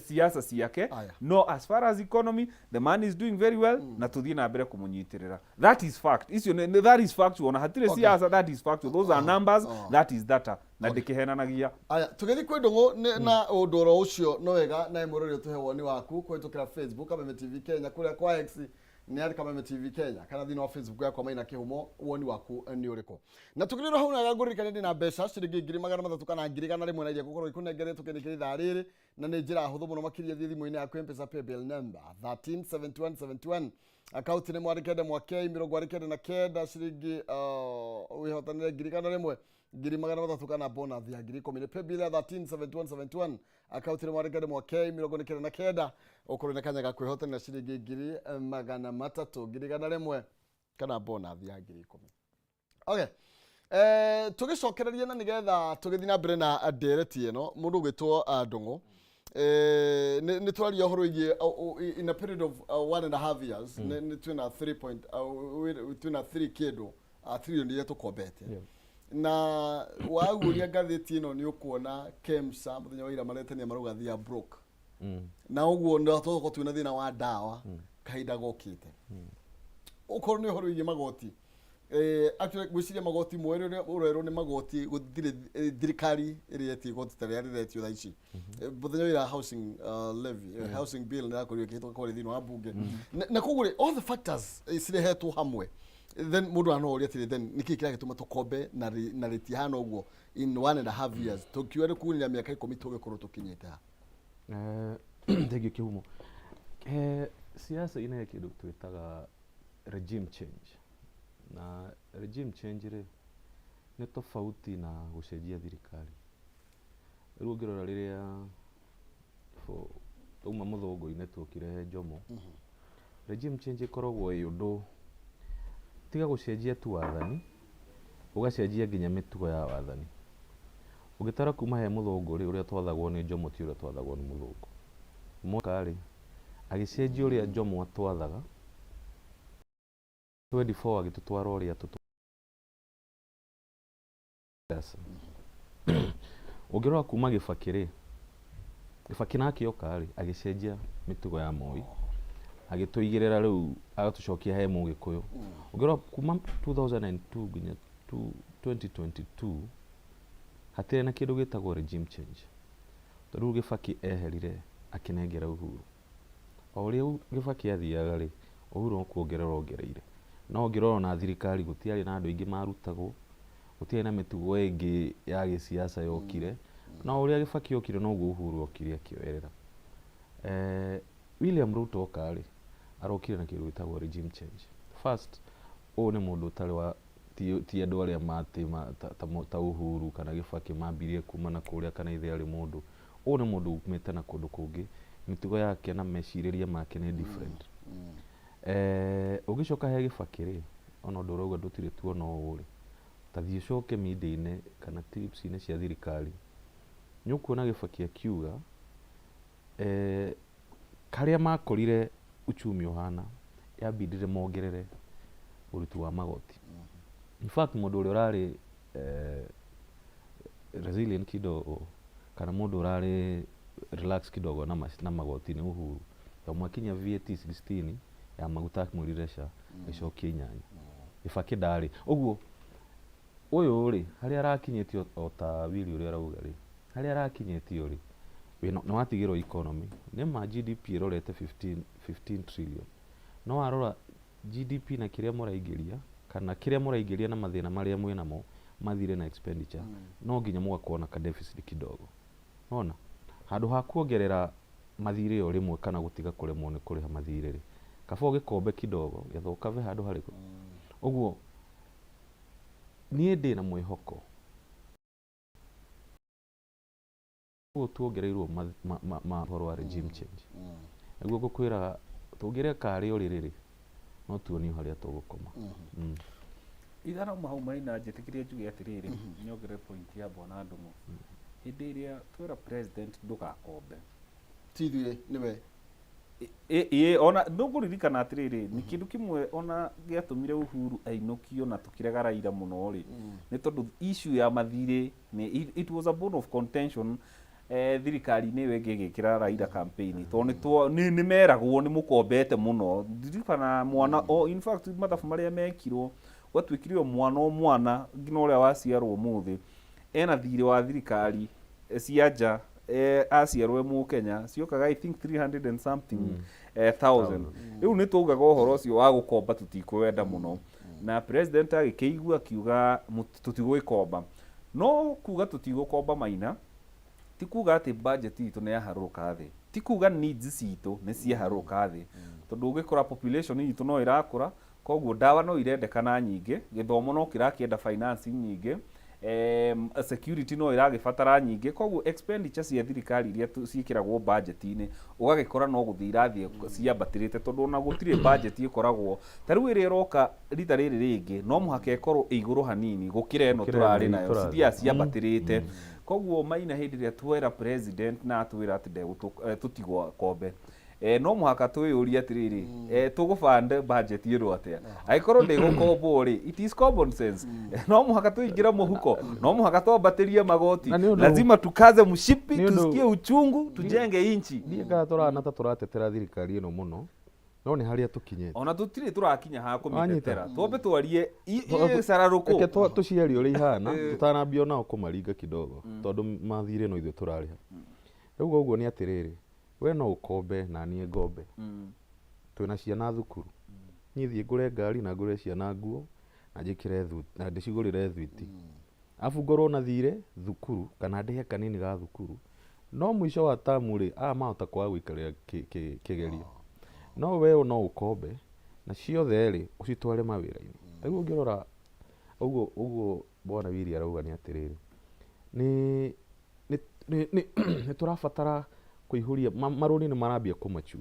siasa ciake no as far as economy the man is doing very well na tũthiĩ na mbere kũmũnyitĩrĩra that is fact that is factual na hatirĩ siasa that is factual those are numbers that is data na ndĩkĩhenanagia aya tũgĩthiĩ kwĩ ndũng'ũ na ũndũ oro ũcio no wega na mũrori ũtũhe woni waku kũhĩtũkĩra Facebook Kameme TV Kenya kũrĩa kwa X nĩ arĩ Kameme TV Kenya kana thĩinĩ wa Facebook yakwa Maina Kĩhumo woni waku nĩ ũrĩkũ na tũkĩrĩra hau na ngũririkania ndĩ na mbeca ciringi 300 kana 1,100 na iria gũkorwo ikunengeretwo kĩndĩkĩrĩ thaa rĩrĩ na nĩ njĩra hũthũ mũno makĩria thimũ-inĩ yaku M-Pesa paybill number 137171 account nĩ mwandĩkende mwakei 29 ciringi wihotanire 1,100 300 kana bonus ya 10,000 paybill ya 137171 account nĩ mwandĩkende mwakei 29 ũkorwo nĩ kanyaga kwĩhotanĩra ciringi 300 1,100 kana bonus ya 10,000 okay tũgĩcokereria na nĩgetha tũgĩthiĩ na mbere na ndereti ĩno mũndũ gwĩtwo ndũng'ũ nĩ twaria ũhoro wĩgiĩ in a period of 1.5 years nĩ twĩna 3 kĩndũ trillion iria tũkombete na waguria ngathĩti ĩno nĩ ũkuona KEMSA mũthenya wa ira maretania marauga they are broke na ũguo nĩ tũkorwo twĩna thĩna wa ndawa kahinda gokĩte ũkorwo nĩ ũhoro wĩgiĩ magoti actually gwĩciria magoti mwerũ ũrerwo nĩ magoti gũtirĩ thirikari ĩrĩa ĩtie igoti ta rĩrĩa rĩretio thaa ici mũthenya wĩra housing levy housing bill nĩ yakorirwo ĩkĩhĩtũka kwarĩ thĩinĩ wa mbunge na koguo all the factors cirehetwo hamwe then mũndũ anoria atĩrĩ then nĩkĩ kĩragĩtũma tũkombe na rĩtihana ũguo in 1.5 years tũkiuga nĩ kuunĩra mĩaka 10 tũgĩkorwo tũkinyĩte ha Thank you Kĩhumo siasa ina kĩndũ twĩtaga regime change na regime change rĩ nĩ tofauti na gũcenjia thirikari rĩu ũngĩrora rĩrĩa uma mũthũngũ-inĩ tũkĩrehe Jomo regime change ĩkoragwo ĩ ũndũ tiga gũcenjia tu wathani ũgacenjia nginya mĩtugo ya wathani ũgĩtara kuma he mũthũngũ rĩ ũrĩa twathagwo nĩ Jomo ti ũrĩa twathagwo nĩ mũthũngũ mũkarĩ agĩcenjia ũrĩa Jomo atwathaga 24 agĩtũtwara ũrĩa ũngĩrora kuma Gĩbakĩ rĩ Gĩbakĩ nake oka rĩ agĩcenjia mĩtugo ya Moi agituigirira riu agatucokia he Mugikuyu ngirora kuma 2002 nginya 2022 hatire na kindu gitagwo regime change tondu Gibaki eherire akinengera Uhuru o uria Gibaki athiaga ri Uhuru no kuongerera ongereire no ngirora na thirikari gutiari na andu ingi marutagwo gutiari na mitugo ingi ya gisiasa yokire na uria Gibaki okire noguo Uhuru okire akioerera William Ruto okari arokire na kindu gitagwo regime change first ni mundu utari wa ti andu aria matima ta Uhuru kana Gibaki mambirie kuma na kuria kana ithe ari mundu ni mundu umite na kundu kungi mitugo yake na meciriria make ni different ugicoka he Gibaki ri ona ndu rauga ndutire tuona uri tathie coke media-ini kana tips-ini cia thirikari nyukuona Gibaki akiuga karia makorire uchumi uhana yabindire mongerere urutu wa magoti in fact mundu uria urari resilient kidogo kana mundu urari relax kidogo na magoti ni Uhuru mwakinya VAT 16 ya maguta kumuriresha icokie 8 Gibaki ndari uguo uyu ri haria arakinyetio ota wili uria arauga ri haria arakinyetio ri no watigirwo economy nema GDP irorete 15 trillion no arora GDP na kiria muraingiria kana kiria muraingiria na mathina maria mwinamo mathire na expenditure no nginya mugakuona ka deficit kidogo ona handu ha kuongerera mathire yo rimwe kana gutiga kuremwo ni kuriha mathire ri kabo gikombe kidogo gethoka ve handu hariko uguo nie ndi na mwihoko tuongereirwo mahoro wa regime change niguo gukwira tungire kari uriri no tuoni haria tugukoma ithano mahau maina njitikirie njuge atiriri nyongere point ya bona ndumu hindi iria twira president ndugakombe tithie niwe ona nduguririkana atiriri ni kindu kimwe ona giatumire Uhuru ainukio na tukirega Raila muno ri ni tondu issue ya mathire ni it was a bone of contention thirikari ni wege gikira Raila campaign to ni meragwo ni mukombete muno ndirikana mwana in fact mathabu maria mekirwo watwikirio mwana ngina uria waciarwo muthi ena thire wa thirikari cianja aciarwe mu Kenya ciokaga I think 300 and something thousand riu ni tugaga uhoro ucio wa gukomba tutikwenda muno na president agikeigua kiuga tutigwikomba no kuga tutigukomba maina ti kuga ati budget itu ni yaharuka thi ti kuga needs citu ni ciaharuka thi tondu ugikora population itu no irakura koguo dawa no irendekana nyingi githomo no kirakienda finance nyingi security no iragibatara nyingi koguo expenditure cia thirikari iria ciikiragwo budget-ini ugagikora no guthira thie ciambatirite tondu na gutire budget ikoragwo tariu iri roka rita riri ringi no muhaka ikorwo iguru hanini gukira eno turari nayo cithia ciambatirite koguo maina hindi ria twera president na twira ati tutigwa kombe no muhaka twiyuria atiriri tugubande budget yiru atia aikorwo ndi gukombo ri it is common sense no muhaka tuingira muhuko no muhaka twambatirie magoti lazima tukaze mushipi tusikie uchungu tujenge inchi ndiga turana ta turatetera thirikari ino muno no ni haria tukinyete ona tutire turakinya ha kumitetera twambe twarie sararuko eke tuciari uri ihana tutanambio nao kumaringa kidogo tondu mathire no ithu turariha riu uguo ni atiriri we no ukombe na nie ngombe twina ciana thukuru nyithie ngure ngari na ngure ciana nguo na njikire na ndicigurire thwiti afu ngorwo na thire thukuru kana ndihe kanini ga thukuru no mwisho wa tamu ri mahota kwa gwikaria kigerio no we no ukombe na ciothe ri ucitware mawira-ini riu ngirora uguo bwana Wili arauga ni atiriri ni turabatara kuihuria maruni ni marambia kumachua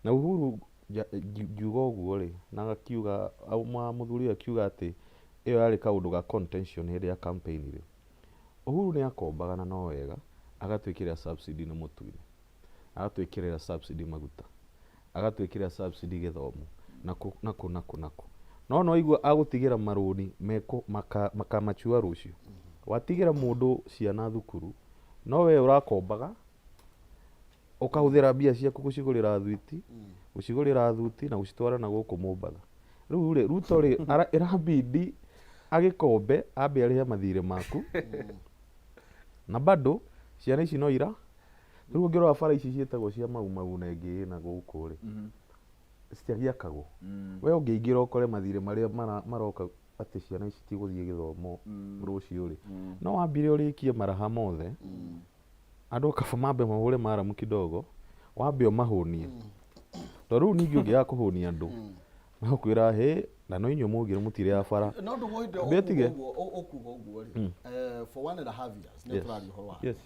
na Uhuru ngiuga uguo ri na akiuga au muthuri akiuga ati iyo yari kaundu ga contention hindi ya campaign ri Uhuru ni akombaga na no wega agatwikira subsidy na mutuine agatwikira subsidy maguta agatwikira subsidy githomo nako no igua agutigira maruni meko makamachua rucio watigira mundu ciana thukuru no we urakombaga ukahuthira mbia ciaku gucigurira thwiti gucigurira thuti na gucitwara na guku Mombatha. Riu ri Ruto ri irabidi agikombe ambe arihe mathire maku na bado ciana ici no ira riu ngirora bara ici cietagwo cia mau na ingi na guku ri citiagiakagwo we ungiingira ukore mathire maria maroka ati ciana ici tiguthie githomo rucio ri no wambire urikie maraha mothe andu kaba mambe mahure maramu kidogo wambe mahunie to riu ningi ungiaga kuhunia andu makwira he na no inyo mugire mutire ya bara no ndo woide betige okuga uguo ri for 1.5 years ne turari horwa yes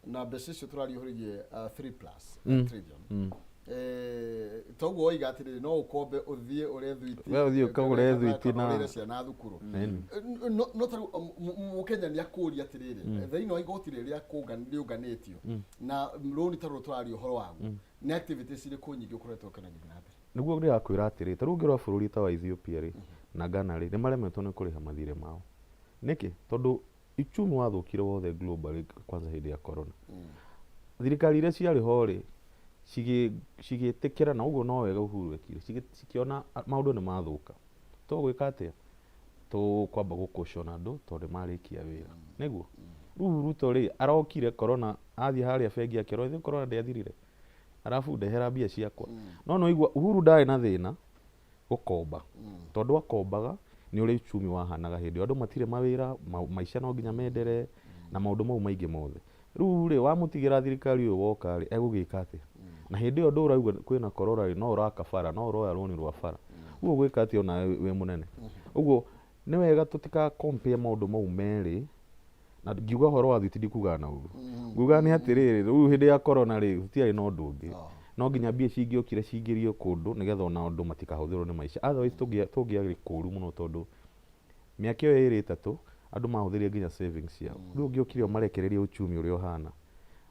na besisho turari horiye 3+ trillion toguo oiga atiriri no ukombe uthie ure thwiti we uthie ukagure thwiti na ciana thukuru no taru mukenya ni akuria atiriri thaino wa igoti riria riunganitio na roni taru turari uhoro wagu ni activities iri kunyingi ukuretwo kana nyingi na mbere niguo ngira kwira atiriri taru ngirwa bururi ta wa Ethiopia ri na Ghana ri ni maremetwo ni kuriha mathire mao niki tondu ichumi wathukire wothe global kwanza hindi ya corona thirikari iria ciari ho ri cigitikira na uguo no wega Uhuru wekire cikiona maundu ni mathuka to gwika atia to kwamba gukushona andu tondu marikia wira niguo riu Ruto ri arokire corona athie haria bengi akiro ithi corona ndiathirire arafu ndehera mbia ciakwa no igua Uhuru ndari na thina gukomba tondu akombaga ni uri uchumi wahanaga hindi andu matire mawira maisha no nginya mendere na maundu mau maingi mothe riu ri wamutigira thirikari uyu woka ri egugika atia na hindi iyo ndurauga kwina korora no uraka bara no uroya roni rwa bara uguo gwika atia ona we munene uguo ni wega tutika compare maundu mau meri na ngiuga horo wa thwiti ndikuga na uguo nguga ni atiriri riu hindi ya corona ri gutiari no ndungi no nginya mbia cingiokire cingirio kundu nigetha ona andu matikahuthirwo ni maisha otherwise tungiagire kuru muno tondu miaka iyo iri 3 andu mahuthirie nginya savings yao riu ngiokire marekereria uchumi uria uhana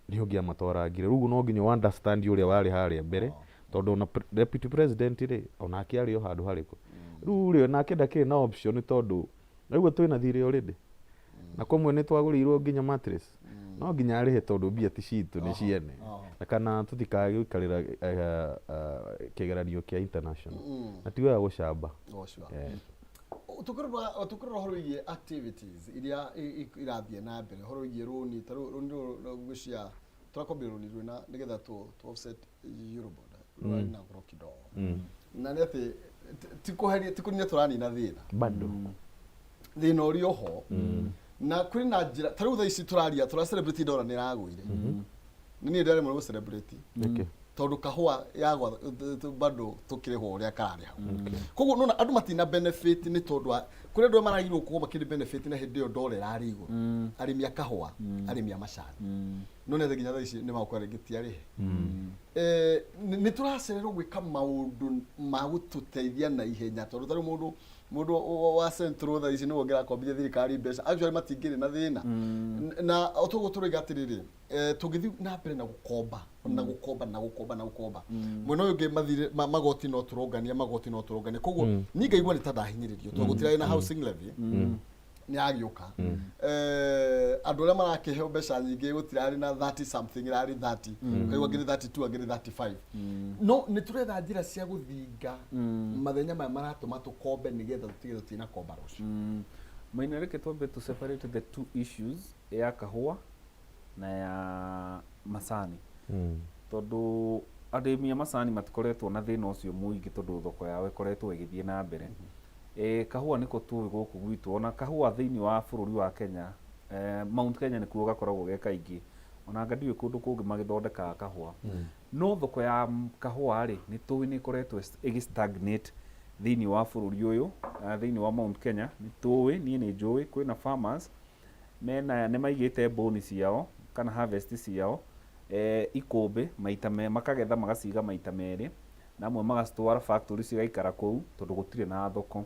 ni ungia matwarangire riu no nginya understand uria wari haria mbere tondu na deputy president ri ona akiario handu hariko riu ri nake ndakiri na option tondu riu twina thiri already na komwe ni twagurirwo nginya mattress no nginya arihe tondu mbia ti citu ni ciene na kana tutikaga guikarira kigeranio kia international na tiwega gucamba tukurora horoiye activities iria irathie na mbere horoiye roni roni gucia turakombira roni rwina nigetha to offset Eurobond na ngoro kidogo na ni ati tikunia turani na thina bado thina urio ho na kuri na njira taru tha ici turaria tura celebrity dollar ni ragwire ni ndare mu celebrity tondu kahua yagwa bado tukirihwo uria karari hau koguo nona andu matina benefit ni tondu kuri andu maragirwo kugo makiri benefit na hindi yo dollar rari iguru arimi akahua arimi amacani none nginya tha ici ni makore gitiari ni turacererwo gwika maundu ma gututeithia na ihenya tondu taru mundu wa central tha ici ni wongera kombia thirikari mbeca actually matingiri na thina na otogo turiga atiriri tugithi na mbere na gukomba na gukomba mwena uyu ngi mathire magoti no turongania koguo ninga igwa ni tadahinyiririo to gutira na housing levy ni agiuka andu aria marakiheo mbeca nyingi gutirari na 30 something irari 30 kaigwa ngiri 32 ngiri 35 no ni turetha njira cia guthinga mathenya maya maratuma tukombe nigetha tutige tutina komba rucio maina reke twambe to separate the two issues ya kahua na ya macani tondu arimi a macani matikoretwo na thina ucio muingi tondu thoko yao ikoretwo igithie na mbere kahua niko tuwi guku gwitu ona kahua thiini wa bururi wa Kenya Mount Kenya ni kuo gakoragwo ge kaingi ona ngadiwe kundu kungi magithondeka kahua no thoko ya kahua ri ni tuwi ni ikoretwo stagnate thiini wa bururi uyu thiini wa Mount Kenya ni tuwi ni njui kwina farmers mena ne maigite bonus yao kana harvest ciao ikombe maita makagetha magaciga maita meri na amwe magacitwara factory cigaikara kou tondu gutire na thoko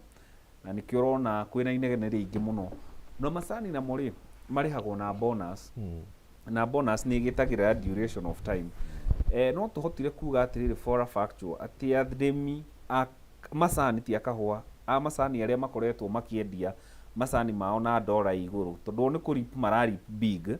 na nikio rona kwina inegene ringi muno no macani na muri marihagwo na bonus na bonus ni igitagira duration of time no tuhotire kuga atiriri for a factual ati arimi a macani ti akahua a macani aria makoretwo makiendia macani mao na dollar iguru tondu ni kurip marari big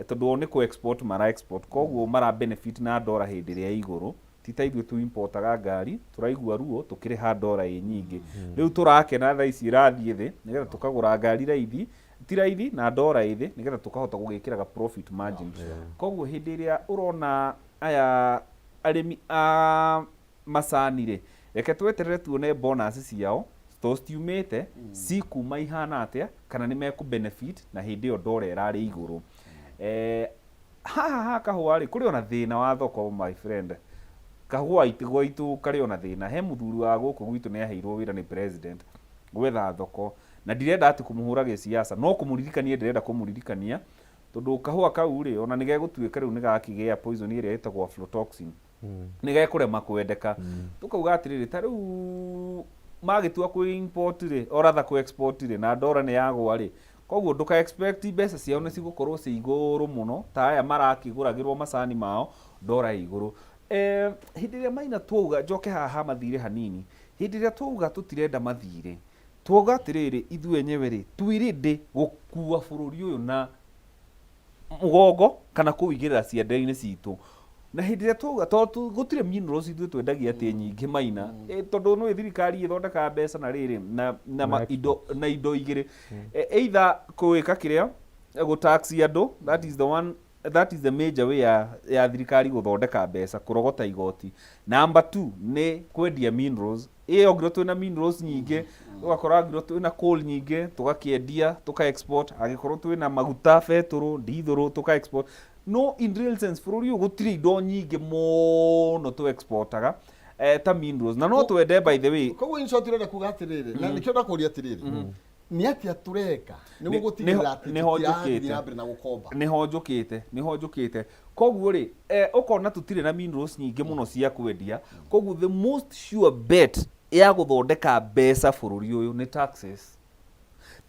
tondu ni ku export mara export koguo mara benefit na ndora hindi ria iguru tita ithuĩ tu importaga ngari turaigua ruo tukiriha ndora ĩ nyingĩ rĩu turakena thaa ici irathiĩ thĩ nigetha tukagũra ngari raithi ti raithi na ndora ĩ thĩ nigetha tukahota gũgĩkĩraga profit margin koguo hindi ĩrĩa ũrona aya arĩmi a macani rĩ reke tweterere tuone bonus ciao citiumĩte ci kuma ihana atĩa kana nĩ meku benefit na hindi ĩyo ndora ĩrarĩ igũrũ haha kahũa rĩ kũrĩ ona thĩna wa thoko my friend kahũa gwitũ karĩ ona thĩna he mũthuri wa gũkũ gwitũ nĩ aheirwo wĩra nĩ president gwetha thoko na ndirenda atĩ kũmũhũra gĩciaca no kũmũririkania ndĩrenda kũmũririkania tondũ kahũa kau rĩ ona nĩ gegũtuĩka rĩu nĩ gakĩgĩa poison ĩrĩa ĩtagwo aflatoxin nĩ gekũrema kwendeka tũkauga atĩrĩrĩ ta rĩu magĩtua kwĩ import rĩ oratha kwĩ export rĩ na ndora nĩ yagwa rĩ koguo ndũka expect mbeca ciao nĩ cigũkorwo ci igũrũ mũno ta aya marakĩgũragĩrwo macani mao ndora igũrũ hindi ĩrĩa Maina twauga njoke haha mathire hanini hindi ĩrĩa twauga tũtirenda mathire twauga atĩrĩrĩ ithuĩ enyewe rĩ twĩrĩndĩ gũkua bũrũri ũyũ na mũgongo kana kũwĩigĩrĩra ciande-inĩ citũ na hindi ĩrĩa twauga tondũ gũtirĩ minerals ithuĩ twendagia atĩ nyingĩ Maina tondũ nĩ thirikari ĩthondekaga mbeca na rĩrĩ na indo igĩrĩ either kũwĩka kĩrĩa gũtax andũ that is the major way ya thirikari gũthondeka mbeca kũrogota igoti number 2 nĩ kwendia minerals ongirwo twĩna minerals nyingĩ ũgakora ngirwo twĩna coal nyingĩ tũgakĩendia tũka export agĩkorwo twĩna maguta betũrũ ndithũrũ tũka export no in real sense bũrũri ũyũ gũtirĩ indo nyingĩ mũno tũ exportaga ta minerals na no twende by the way koguo in short ũrenda kuga atĩrĩrĩ na nĩkĩo ndakũria atĩrĩrĩ nĩ atĩa tũreka nĩguo gũtigĩrĩra atĩ tũtirathiĩ na mbere na gũkomba nĩho njũkĩte koguo rĩ ũkona tũtirĩ na minerals nyingĩ mũno cia kwendia koguo the most sure bet ya gũthondeka mbeca bũrũri ũyũ nĩ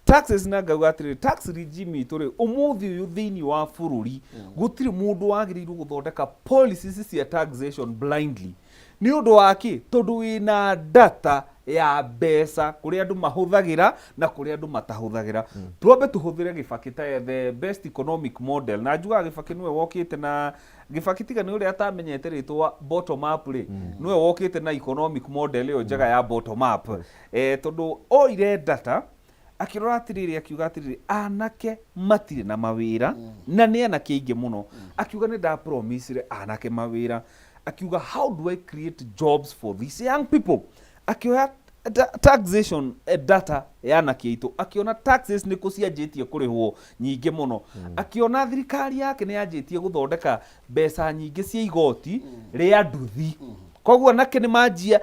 taxes na ngauga atĩrĩrĩ tax regime itũ rĩ ũmũthĩ ũyũ thĩinĩ wa bũrũri gũtirĩ mũndũ wagĩrĩirwo gũthondeka policies cia taxation blindly nĩ ũndũ wa kĩ tondũ wĩna data ya mbeca kũrĩa andũ mahũthagĩra na kũrĩa andũ matahũthagĩra twambe tũhũthĩre Gĩbakĩ ta the best economic model na njugaga Gĩbakĩ nĩwe wokĩte na Gĩbakĩ tiga nĩ ũrĩa atamenyete rĩtwa bottom up rĩ nĩwe wokĩte na economic model ĩyo njega ya bottom up tondũ oire data akĩrora atĩrĩrĩ akiuga atĩrĩrĩ anake matirĩ na mawĩra na nĩ anake aingĩ mũno akiuga nĩ ndapromisire anake mawĩra akiuga how do I create jobs for these young people akioya taxation data ya anake aitũ akiona taxes nĩ kũcianjĩtie kũrĩhwo nyingĩ mũno akiona thirikari yake nĩ yanjĩtie gũthondeka mbeca nyingĩ cia igoti rĩa nduthi koguo anake nĩ manjia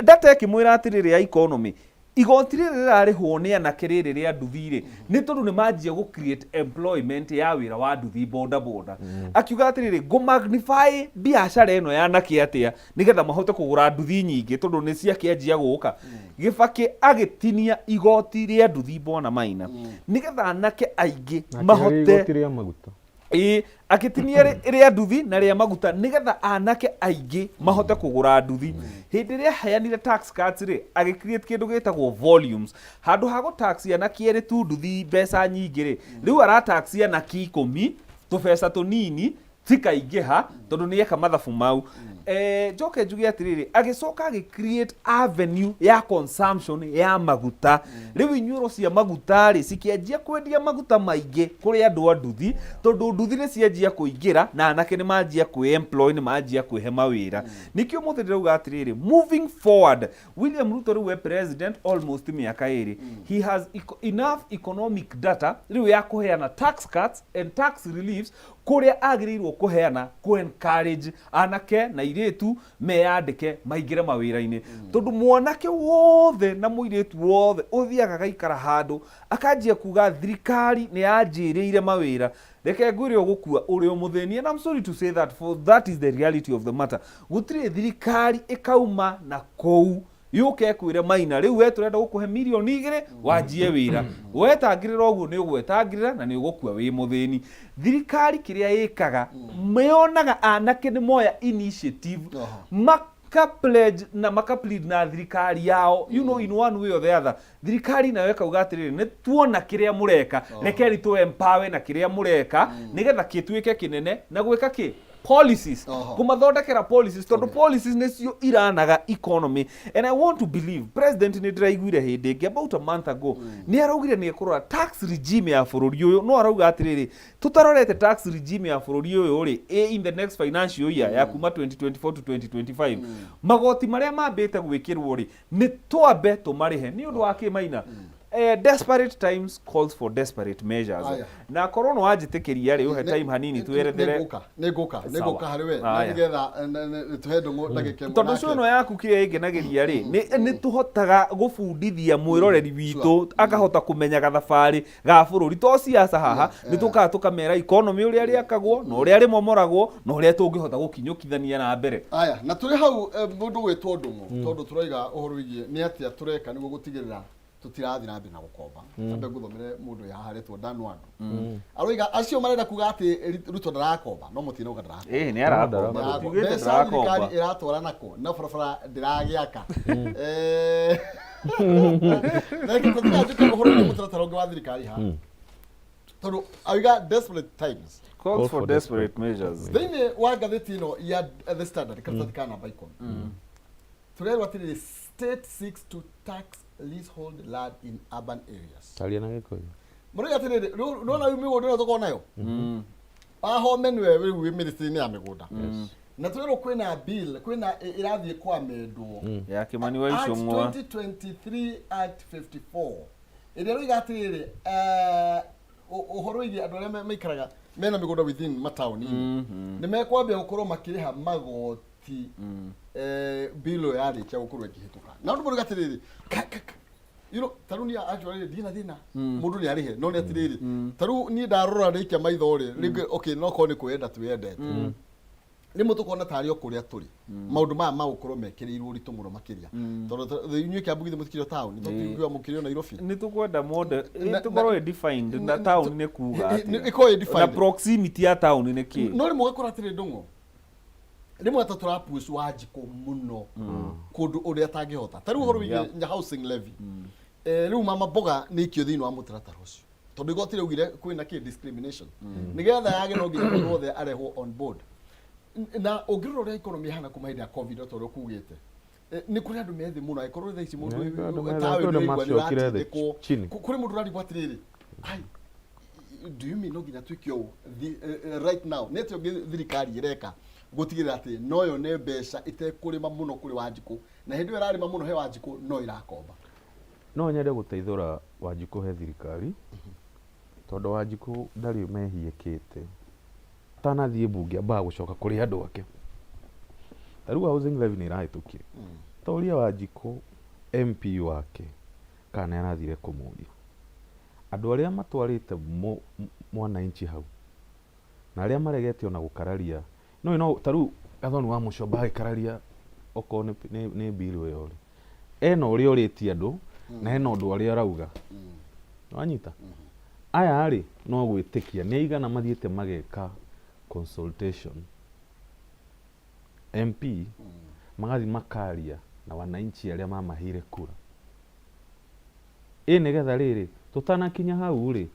data ĩkĩmwĩra atĩrĩrĩ ya economy igoti rĩrĩ rĩrarĩhwo nĩ anake rĩrĩ rĩa nduthi rĩ nĩ tondũ nĩ manjia gũ create employment ya wĩra wa nduthi boda boda akiuga atĩrĩrĩ ngũ magnify biacara ĩno ya anake atĩa nĩgetha mahote kũgũra nduthi nyingĩ tondũ nĩ ciakĩanjia gũka Gĩbakĩ agĩtinia igoti rĩa nduthi bona Maina nĩgetha anake aingĩ mahote agĩtinia rĩa nduthi na rĩa maguta nĩgetha anake aingĩ mahote kũgũra nduthi hĩndĩ ĩrĩa heanire tax cuts rĩ agĩcreate kĩndũ gĩtagwo volumes handũ ha gũtaxi anake erĩ tu nduthi mbeca nyingĩ rĩ rĩu arataxi anake 10 tũbeca tũnini tikaingĩha tondũ nĩ eka mathabu mau njoke njuge atĩrĩrĩ agĩcoka agĩcreate avenue ya consumption ya maguta rĩu inyuĩro cia maguta rĩ cikĩanjia kwendia maguta maingĩ kũrĩ andũ a nduthi tondũ nduthi nĩ cianjia kũingĩra na anake nĩ manjia kwĩ-employ nĩ manjia kwĩhe mawĩra nĩkĩo mũthĩ ndĩrauga atĩrĩrĩ moving forward William Ruto rĩu president almost mĩaka ĩrĩ he has enough economic data rĩu ya kũheana tax cuts and tax reliefs kũrĩa agĩrĩirwo kũheana encourage anake na airĩtu meyandĩke maingĩre mawĩra-inĩ tondũ mwanake wothe na mũirĩtu wothe ũthiaga gaikara handũ akanjia kuga thirikari nĩ yanjĩrĩire mawĩra reke ngwĩre ũgũkua ũrĩ mũthĩni and I'm sorry to say that for that is the reality of the matter gũtirĩ thirikari ĩkauma na kũu yuke kwire Maina rĩu we tũrenda gũkũhe milioni 2 wanjie wĩra wetangĩrĩra ũguo nĩ ũgwetangĩrĩra na nĩ ũgũkua wĩ mũthĩni thirikari kĩrĩa ĩkaga meonaga anake nĩ moya initiative pledge na plead na thirikari yao you know in one way or the other thirikari nayo kauga atiriri ni tuona kiria mureka rekeri tu empower na kiria mureka nigetha kitwike kinene na gwika ki policies kumathondekera policies tondu policies nicio iranaga economy and I want to believe president ni ndiraiguire hindi about a month ago ni araugire ni kurora tax regime ya bururi uyu no arauga atiriri tutarorete tax regime ya bururi uyu ri in the next financial year ya kuma 2024 to 2025 magoti maria mambite gwikirwo ri ni twambe tumarihe ni undu wa kimaina desperate times calls for desperate measures na corona wajitikiria ri uhe time hanini tuerethere neguka hariwe nigetha tuhendo ndagike mwana tondu cio no yaku kiria ingenagiria ri ni tuhotaga gubundithia mwiroreri witu akahota kumenyaga thabari ga bururi to siasa haha ni tuka tukamera economy uria riakagwo no uria rimomoragwo no uria tungihota gukinyukithania na mbere aya na turi hau mundu gwitwo ndungu tondu turaiga uhoro wigie ni atia tureka niguo gutigirira tutirathi na mbina gukomba tambe guthomere mundu ya haretwo danwandu aroiga acio marenda kuga ati ruto ndarakomba no mutino ga ndarakomba ni arakomba tugite ndarakomba iratwara nako na barabara ndiragiaka na kitatira juka uhoro ni mutaratara wa thirikari ha tondu awiga desperate times calls for desperate measures thini wa gatheti no ya the standard kana baikon turerwa atiri state seeks to tax leasehold land in urban areas. Talia na giko. Muri atiriri no na umi wodo thoko nayo. Aho menwe we ministry ni amegoda. Na turero kwina bill kwina irathie kwa medwo. Ya kimani wa icungwa. 2023 Act 54. Ire igatiriri uhoro igi andu aria maikaraga mena migoda within matauni. Ni mekwambia gukorwo makiriha magoti bilo yari kia gukorwo ikihituka na ndu muruga atiriri taru ni actually dina mundu ni arihe no ni atiriri taru ni ndarora rikia maitho ri okay no ko ni kwenda twendete ni mutukona tari okuria turi maundu ma gukorwo mekirirwo ritu muno makiria tondu inyu kia bugithe mutikiro town tukiwa mukirio Nairobi ni tukwenda mode ni tukorwo defined na town ni kuga iko defined na proximity ya town ni ki no ni mugakora atiriri ndungu rimwe ta turapush wajiko muno kundu uria tangihota tari uhoro wigi nya housing levy riu mama boga ni kio thini wa mutaratara ucio tondu igotire ugire kwina ki discrimination nigetha yage no nginya othe areho on board na ugiriro ria economy hana kuma hinde ya covid tondu kugite ni kuri andu methi muno ikorwo tha ici mundu tawe ni gwani chini kuri mundu rari bwatiriri ai do you mean no nginya twikio right now netio thirikari ireka gutigirira ati noyo ne mbeca itekurima muno kuri Wanjiku na hindi irarima muno he Wanjiku no irakomba no nyende guteithura Wanjiku he thirikari tondu Wanjiku ndari mehiekete tanathie bunge amba gucoka kuri andu ake taru housing levy ni irahitukire toria Wanjiku MP wake kana arathire kumuria andu aria matwarite mwananchi hau na aria maregete ona gukararia no taru gathoni wa mucoba agikararia oko ni bill we ori eno uri oriti andu na eno ndu aria arauga wanyita aya ari no gwitikia ni igana mathiete mageka consultation MP magathi makaria na wananchi aria mamahire kura nigetha riri tutanakinya hau ri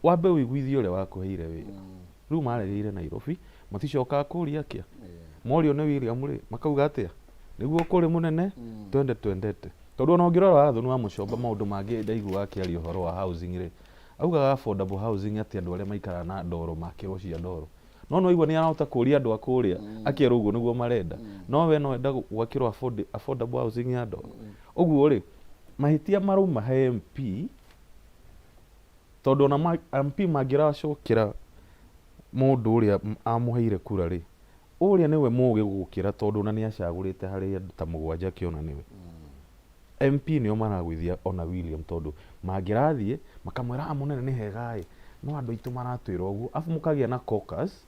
wambe wiguithio ule wakuheire wira riu maregeire Nairobi maticoka kuria kia morio ne William ri makauga atia niguo kuri munene twendete tondu no ngirora athoni wa mucoba maundu mangi ndaigua akiaria uhoro wa housing ri auga affordable housing ati andu aria maikara na ndoro makiro cia ndoro no igua ni arahota kuria andu akuria akiera uguo niguo marenda no we no enda gwakirwo affordable housing ya ndoro uguo ri mahitia maruma he MP tondu na MP magiracokera mundu uria amuheire kura ri uria niwe mugi gukira tondu na ni acagurite hari andu ta mugwanja kiona niwe MP nio maragwithia ona William tondu mangirathie makamwira munene ni hegai no andu itu maratwira uguo afu mukagia na caucus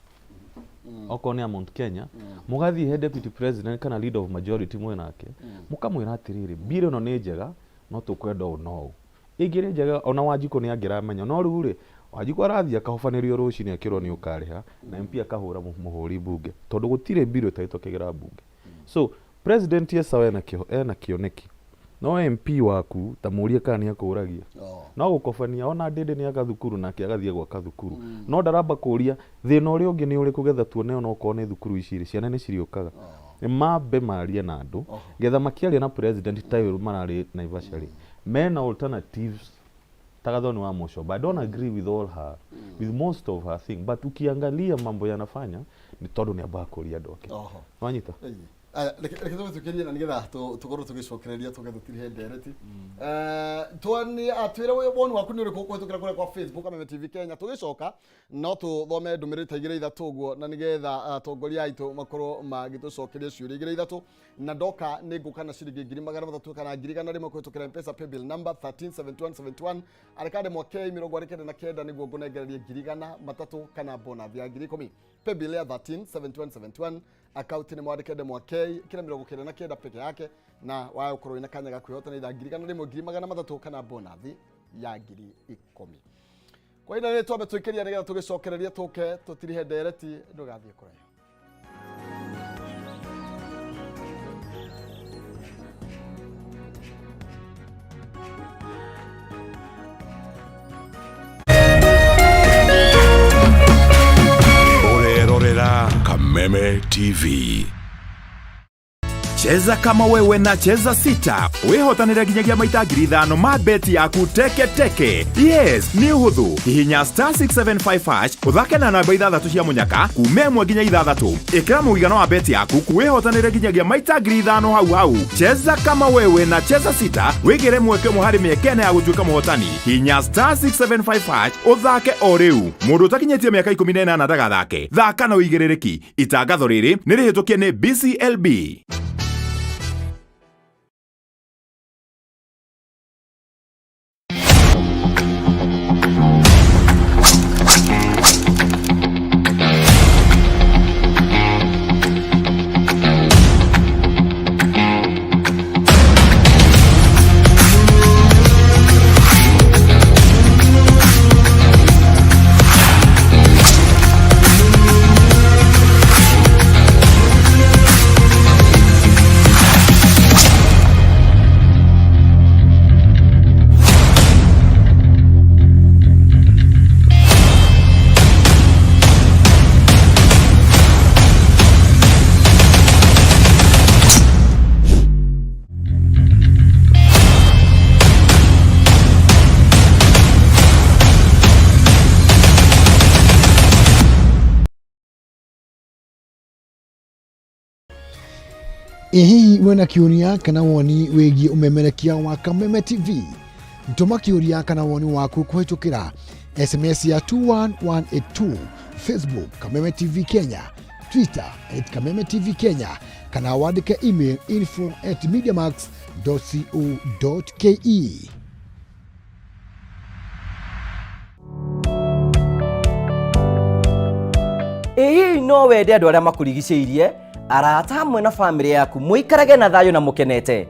okoni ya Mount Kenya mugathie he deputy president kana leader of majority mwenake mukamwira atiriri biro no ni njega no tukwenda no igire njega ona Wanjiku ni angiramenya no riu ri Wanjiku arathia kahofanirio rucini akirwo ni ukariha na MP akahura muhuri bunge tondu gutire biro taito kigira bunge so president yesawa ena kioneki no MP waku ta murie kana ni akuragia no gukobania ona ndinde ni agathukuru nake agathie gwaka thukuru no ndaramba kuria thina uria ungi ni uri kugetha tuone ona uko ni thukuru iciri ciana ni ciriokaga mambe marie na andu getha makiaria na president tayo marari Naivashari mena alternatives Tagathoni wa Mosho, but I don't agree with all her with most of her thing, but ukiangalia mambo yanafanya ni tondu ni abakuria ndoke wanyita reke tukiria na nigetha tukorwo tugicokereria tugetutire ndereti twani atwire woni waku ni uriku kuhitukira kure kwa Facebook Kameme TV Kenya tugicoka no tuthome ndumirite igire ithatu guo na nigetha atongoria aitu makorwo magitucokeria ciuria igire ithatu na ndoka ni ngukana ciringi 300 kana 100 kuhitukira M-Pesa paybill number 137171 arekade mwake 29 niguo ngunegereria 300 kana bonus ya 10,000 paybill ya 137171 account ni mwandikende mwake kila 29 peke yake na wao ukorwo ina kanya gakwihota na 100,000 kana bonus ya 10,000 kwa ina ni twambe twikeria nigetha tugicokereria tuke tutirihe ndereti ndugathie kuraya Kameme TV. Cheza kama wewe na cheza sita. Wehotanira ginyagia maita 5,000 ma beti yaku teke teke. Yes, ni uhuthu. Hihinya star 675# uthake na namba 6 cia munyaka kume mwe ginya 6. Ikira muigano wa beti yaku kuwehotanira ginyagia maita 5,000 hau. Cheza kama wewe na cheza sita. Wigire mweke muhari miekene ya gutuika muhotani. Hihinya star 675# uthake o riu. Mundu utakinyetie miaka 18 ndagathake. Thaka na uigirereki. Itangatho riri ni rihitukie ni BCLB. Hihi wena kiuria kana woni wigi umemerekia wa Kameme TV ntuma kiuria kana woni waku kuhitukira SMS ya 21182 Facebook Kameme TV Kenya Twitter @Kameme TV Kenya kana wandike email info@mediamax.co.ke. Hihi no wende andu aria makurigicĩirie arata hamwe na family yaku muikarage na thayo na mukenete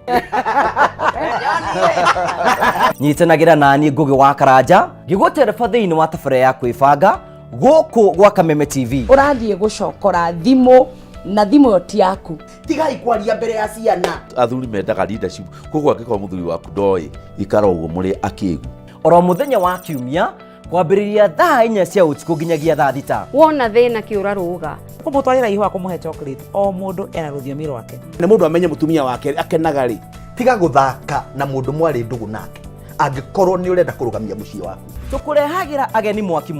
nyitanagira nani ngugi wa Karanja ngigutereba thiini wa tabara ya kwibanga guku gwa Kameme TV urathie gucokora thimu na thimu yoti yaku tigai kwaria mbere ya ciana athuri mendaga leadership koguo angĩkorwo muthuri waku ndoi ikara ũguo mũrĩ akĩgu oro muthenya wa kiumia kwambĩrĩria thaa 4 cia ũtukũ nginyagia thaa 6 wona thĩna kĩũra rũga kumutwarira ihu akumuhe chocolate o mundu ena rũthiomi rwake nĩ mũndũ amenye mũtumia wake akenaga rĩ tiga guthaka na mũndũ mwarĩ ndugu nake angĩkorwo nĩ ũrenda kũrũgamia mũciĩ waku tũkũrehagira ageni mwaki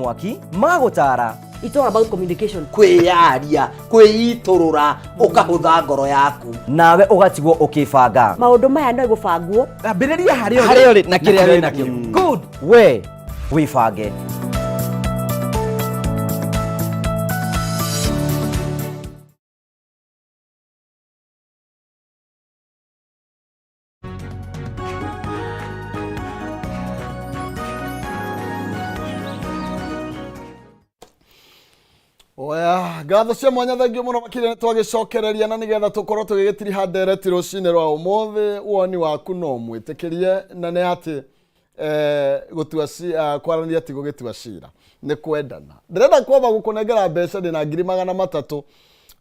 magũtara it's all about communication kwĩyaria kwĩitũrũra ũkahũtha ngoro yaku nawe ũgatigwo ũkĩbanga maũndũ maya no gũbangwo ambĩrĩria harĩa ũrĩ na kĩrĩa wĩ nakĩo good we wibange oya gatho cia mwanya thengio muno makire twagicokereria na nigetha tukorwo tugigitiriha ndereti rucine rwa umuthi woni waku no mwitikirie na ne ati gutua kwarania ti gugitua cira ni kwendana ndirenda kwamba gukunengera mbeca ndina 300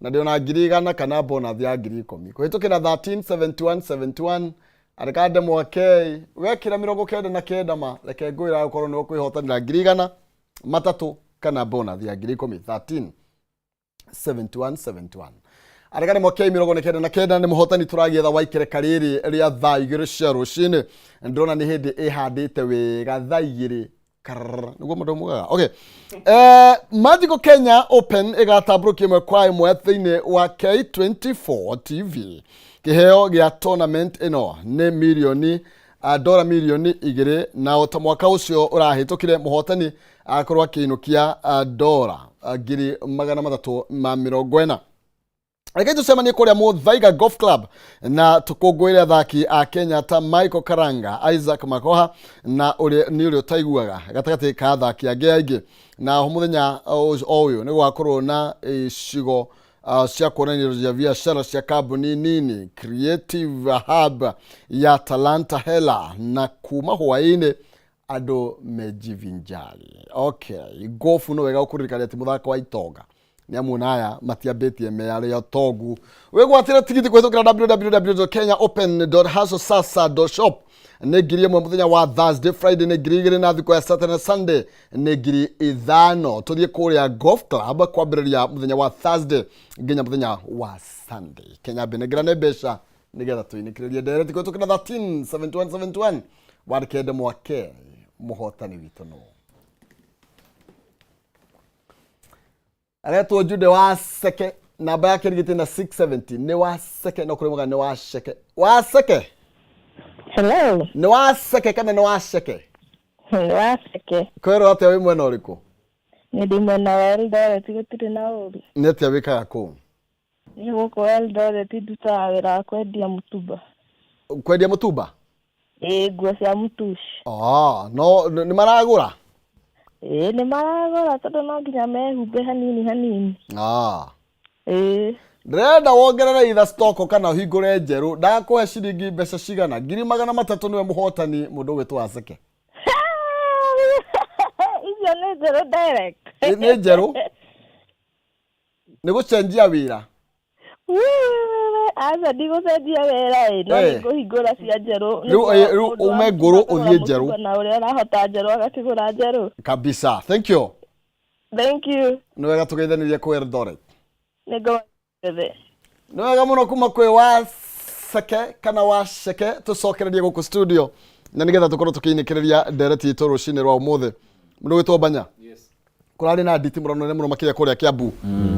na ndio na ngiri 100 kana bonus ya ngiri 10 kuhitukira 137171 arikande mwake wekira 99 ma reke ngwira ukorwo ni ukwihotanira ngiri 100 matatu kana bonus ya ngiri 10 137171 arikande mwake 99 ni muhotani turagietha waikire kariri ria thaa 2 cia rucini ndona ni hindi ihandite wega thaa 2 niguo mundu mugaga okay Magical Kenya Open igatabrukia imwe kwa imwe thiini wa K24 TV kiheo gia tournament ino ni milioni dola milioni 2 na ota mwaka ucio urahitukire muhotani akorwa kiinukia dola ngiri 340 Reke tusemanie kuria Muthaiga Golf Club na tukungwire athaki a Kenya ta Michael Karanga, Isaac Makoha na uri utaiguaga gatagati ka athaki angi aingi na muthenya uyu ni gwakorwo na icigo cia kuonania biashara cia kambuni nini Creative Hub ya Talanta Hela na kuma hwaini andu mejivinjari. Okay, golf no wega ukuririkania ati muthako wa itonga ni amuna aya matiambitie meare ya togu wegwatira tigiti kwithukira www.kenyaopen.hasosasa.shop ne ngiri mwe muthenya wa Thursday, Friday ne ngiri 2 na thiko ya Saturday na Sunday ne ngiri 5 tuthie kuria Golf Club kwambiriria muthenya wa Thursday nginya muthenya wa Sunday. Kenya benegira ne besha nigetha tuinikiririe direct kwithukira 137171 warikende mwake muhotani witu no Areto jude wa seke namba yake rigite na 670 ni wa seke no kurimuga ni wa seke Hello ni wa seke kana ni wa seke ni wa seke kwero ate we mwena uriku ni di mwena wa Eldoret gutire na uru ni ate wikaga ku ni guko Eldoret dutawira kwendia mutumba guo cia mutushi no ni maragura ni maragora tondu no nginya mehumbe hanini Ndrenda wongerera itha stock kana hingure njeru ndakuhe ciringi mbeca cigana ngiri 300 niwe muhotani mundu witwa Seke icio ni njeru direct ni njeru ni gucenjia wira asa ndigucenjia wira no niguhingura cia njeru riu ume nguru uthie njeru na uria arahota njeru agakigura njeru kabisa. Thank you ni wega tugeithanirie ku Eldoret ni wega muno kuma kwi wa Seke kana wa Seke tucokererie guku studio na nigetha tukorwo tukiinikiriria direct itu rucini rwa umuthi mundu witwa Banya kurari na nditi muno makiria kuria Kiambu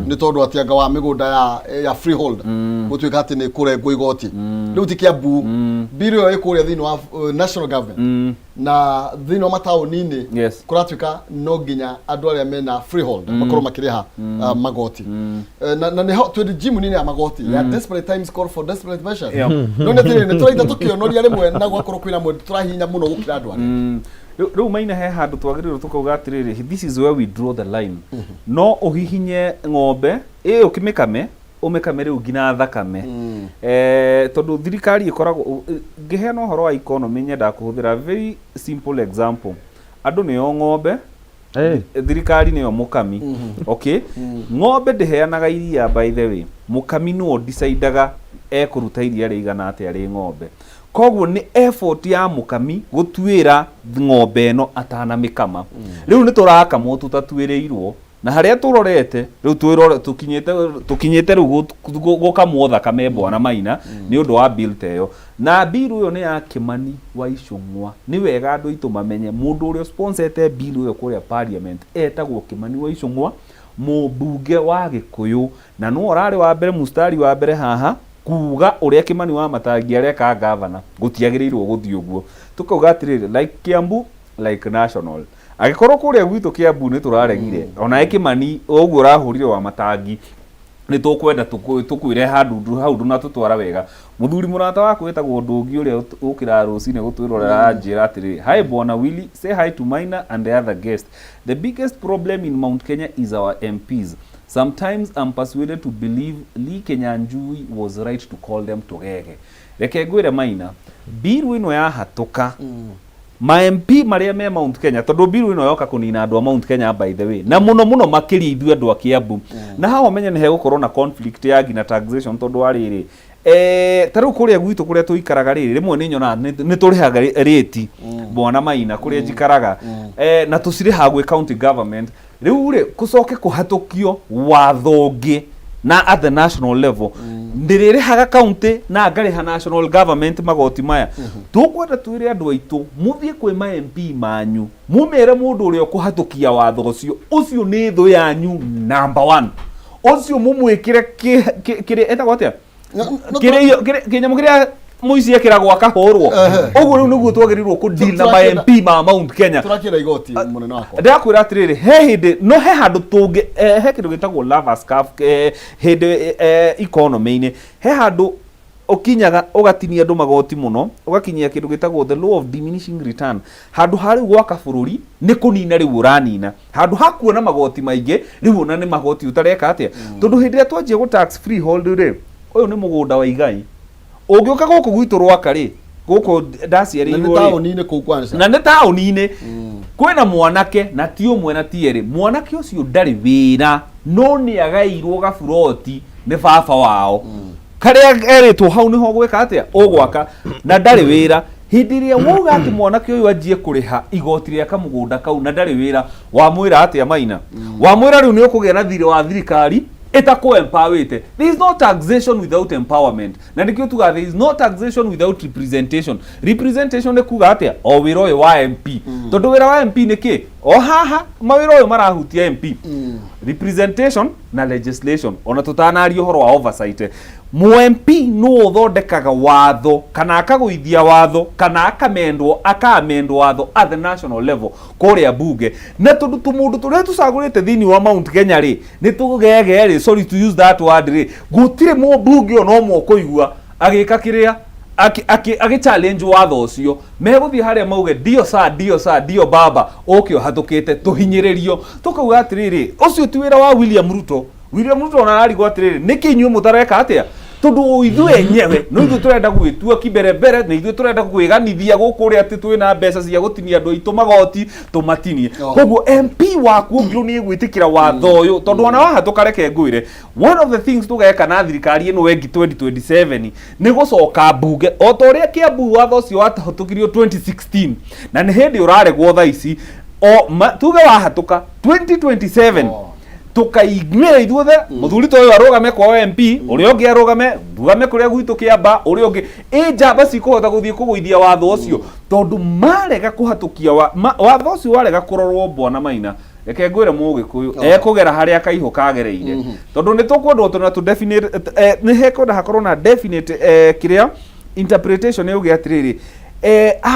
ni tondu atianga wa migunda ya freehold gutuika ati ni kurengwo igoti riu ti Kiambu biru yo ikuria thini wa national government na thini wa matauni-ini kuratuika no nginya andu aria mena freehold makorwo makiriha magoti na ni ho twendi jimu nini ya magoti ya desperate times call for desperate measures no ni turaita tukionoria rimwe na gwakorwo kwina mwe turahinya muno gukira andu aria riu maina he handu twagiriru tukauga atiriri this is where we draw the line no uhihinye ng'ombe ukimikame umekame riu ngina thakame tondu thirikari ikoragwo ngiheana uhoro wa economy nyenda kuhuthira very simple example andu niyo ng'ombe thirikari niyo mukami okay ng'ombe ndiheanaga iria by the way mukami no decidaga ekuruta iria rigana ate ari ng'ombe koguo ni effort ya mukami gutwira ng'ombe no atana mikama riu ni turakamwo tutatwirirwo na haria turorete riu twirore tukinyete riu gukamwo thakame bwana maina ni undu wa bill teyo na bill uyo ni ya Kimani wa Icung'wa ni wega andu itu mamenye mundu urio sponsorete bill uyo kuria parliament etagwo Kimani wa Icung'wa mubunge wa Gikuyu na no orari wa mbere mustari wa mbere haha kuga uria Kimani wa Matangi areka governor gutiagirirwo guthii uguo tukauga atiriri like Kiambu like national agikorwo kuria gwitu Kiambu ni turaregire ona Kimani uguo urahurire wa Matangi ni tukwenda tukwire handu hau na tutwara wega muthuri murata waku wetagwo ndungi uria ukira rucine gutwirorera njira atiriri hi bwana Willy say hi to Maina and the other guest. The biggest problem in Mount Kenya is our MPs. Sometimes I'm persuaded to believe Lee Kenyanjui was right to call them Togege. Reke ngwire Maina, biru ino ya hatuka ma MP maria me Mount Kenya tondu bill ino yoka kunina andu a Mount Kenya by the way na muno makiri ithu andu a Kiambu na hawo menye ne hegukorwo na conflict ya gina taxation tondu ariri taru kuria gwitu kuria tuikaraga riri rimwe ni nyona ni turihaga rate bwana maina kuria jikaraga na tusiriha gwe county government riu ri kucoke kuhatukio wathongi na at the national level ndiririhaga county na ngariha national government magoti maya tukwenda twire andu aitu muthie kwi ma MP manyu mumere mundu uri okuhatukia watho ucio ni thu yanyu number 1 ucio mumwikire kire etagwo atia kinyamu kiria muici ekira gwa kahorwo uguo riu niguo twagirirwo ku deal na ma MP ma Mount Kenya turakira igoti munene wako ndakwira atiriri he hindi no he handu tungi he kindu gitagwo lovers cuff hindi economy-ini he handu ukinyaga ugatinia andu magoti muno ugakinyia kindu gitagwo the law of diminishing return handu hari gwaka bururi ni kunina riu uranina handu hakuona magoti maingi riu na ni magoti utareka atia tondu hindi atwanjie go tax free hold ri uyu ni mugunda wa igai ungiuka guku gwitu rwaka ri guku ndaciari na ni tauni-ini kuu kwanza na ni tauni-ini kwina mwanake na ti umwe na ti eri mwanake ucio ndari wira no ni agairwo gaburoti ni baba wao karia eritwo hau niho gwika atia ugwaka na ndari wira hindi ria woga ati mwanake uyu anjie kuriha igoti ria kamugunda kau na ndari wira wa mwira atia maina wa mwira riu ni ukugia na thiri wa thirikari etako empowered. There is no taxation without empowerment. Na ndikio tuga there is no taxation without representation. Representation ne kuga atia o wira oyo wa MP. Tondu wira wa MP ni ki? O haha mawira oyo marahutia MP. Representation na legislation. Ona tutanario horo wa oversight. Mu MP no uthondekaga watho kana akaguithia watho kana akamendwo watho at the national level kuria bunge na tondu tumundu turia tucagurite thini wa Mount Kenya ri ni tugege ri sorry to use that word ri gutire mu bunge ono mo kuigua agika kiria agi challenge watho ucio meguthie haria mauge dio baba okio hatukite tuhinyiririo tukauga atiriri ucio ti wira wa William Ruto ona arigwo atiriri niki inyu mutareka atia tondu ithu enyewe no ithu turenda gwitua kiberebere na ithu turenda kwiganithia guku ri ati twina mbeca cia gutinia andu aitu magoti tumatinie koguo MP waku ngiro ni gwitikira watho uyu tondu ona wahatuka reke ngwire one of the things tugeka na thirikari ino wengi 2027 ni gucoka bunge o to ria Kiambu watho ucio watahutukirio 2016 na ni hindi uraregwo tha ici o tuge wahatuka 2027 tukaigwira ithuothe muthuri to arugame kwa MP uria ungi arugame rugame kuria gwitu Kiamba uria ungi njamba cikuhota guthie kuguithia watho ucio tondu marega kuhatukia watho ucio warega kurorwo bwana maina reke ngwire mugikuyu ekugera haria kaiho kagereire tondu ni tukwendwo tuna tu definite ni hekwenda hakorwo na definite kiria interpretation yugi atiriri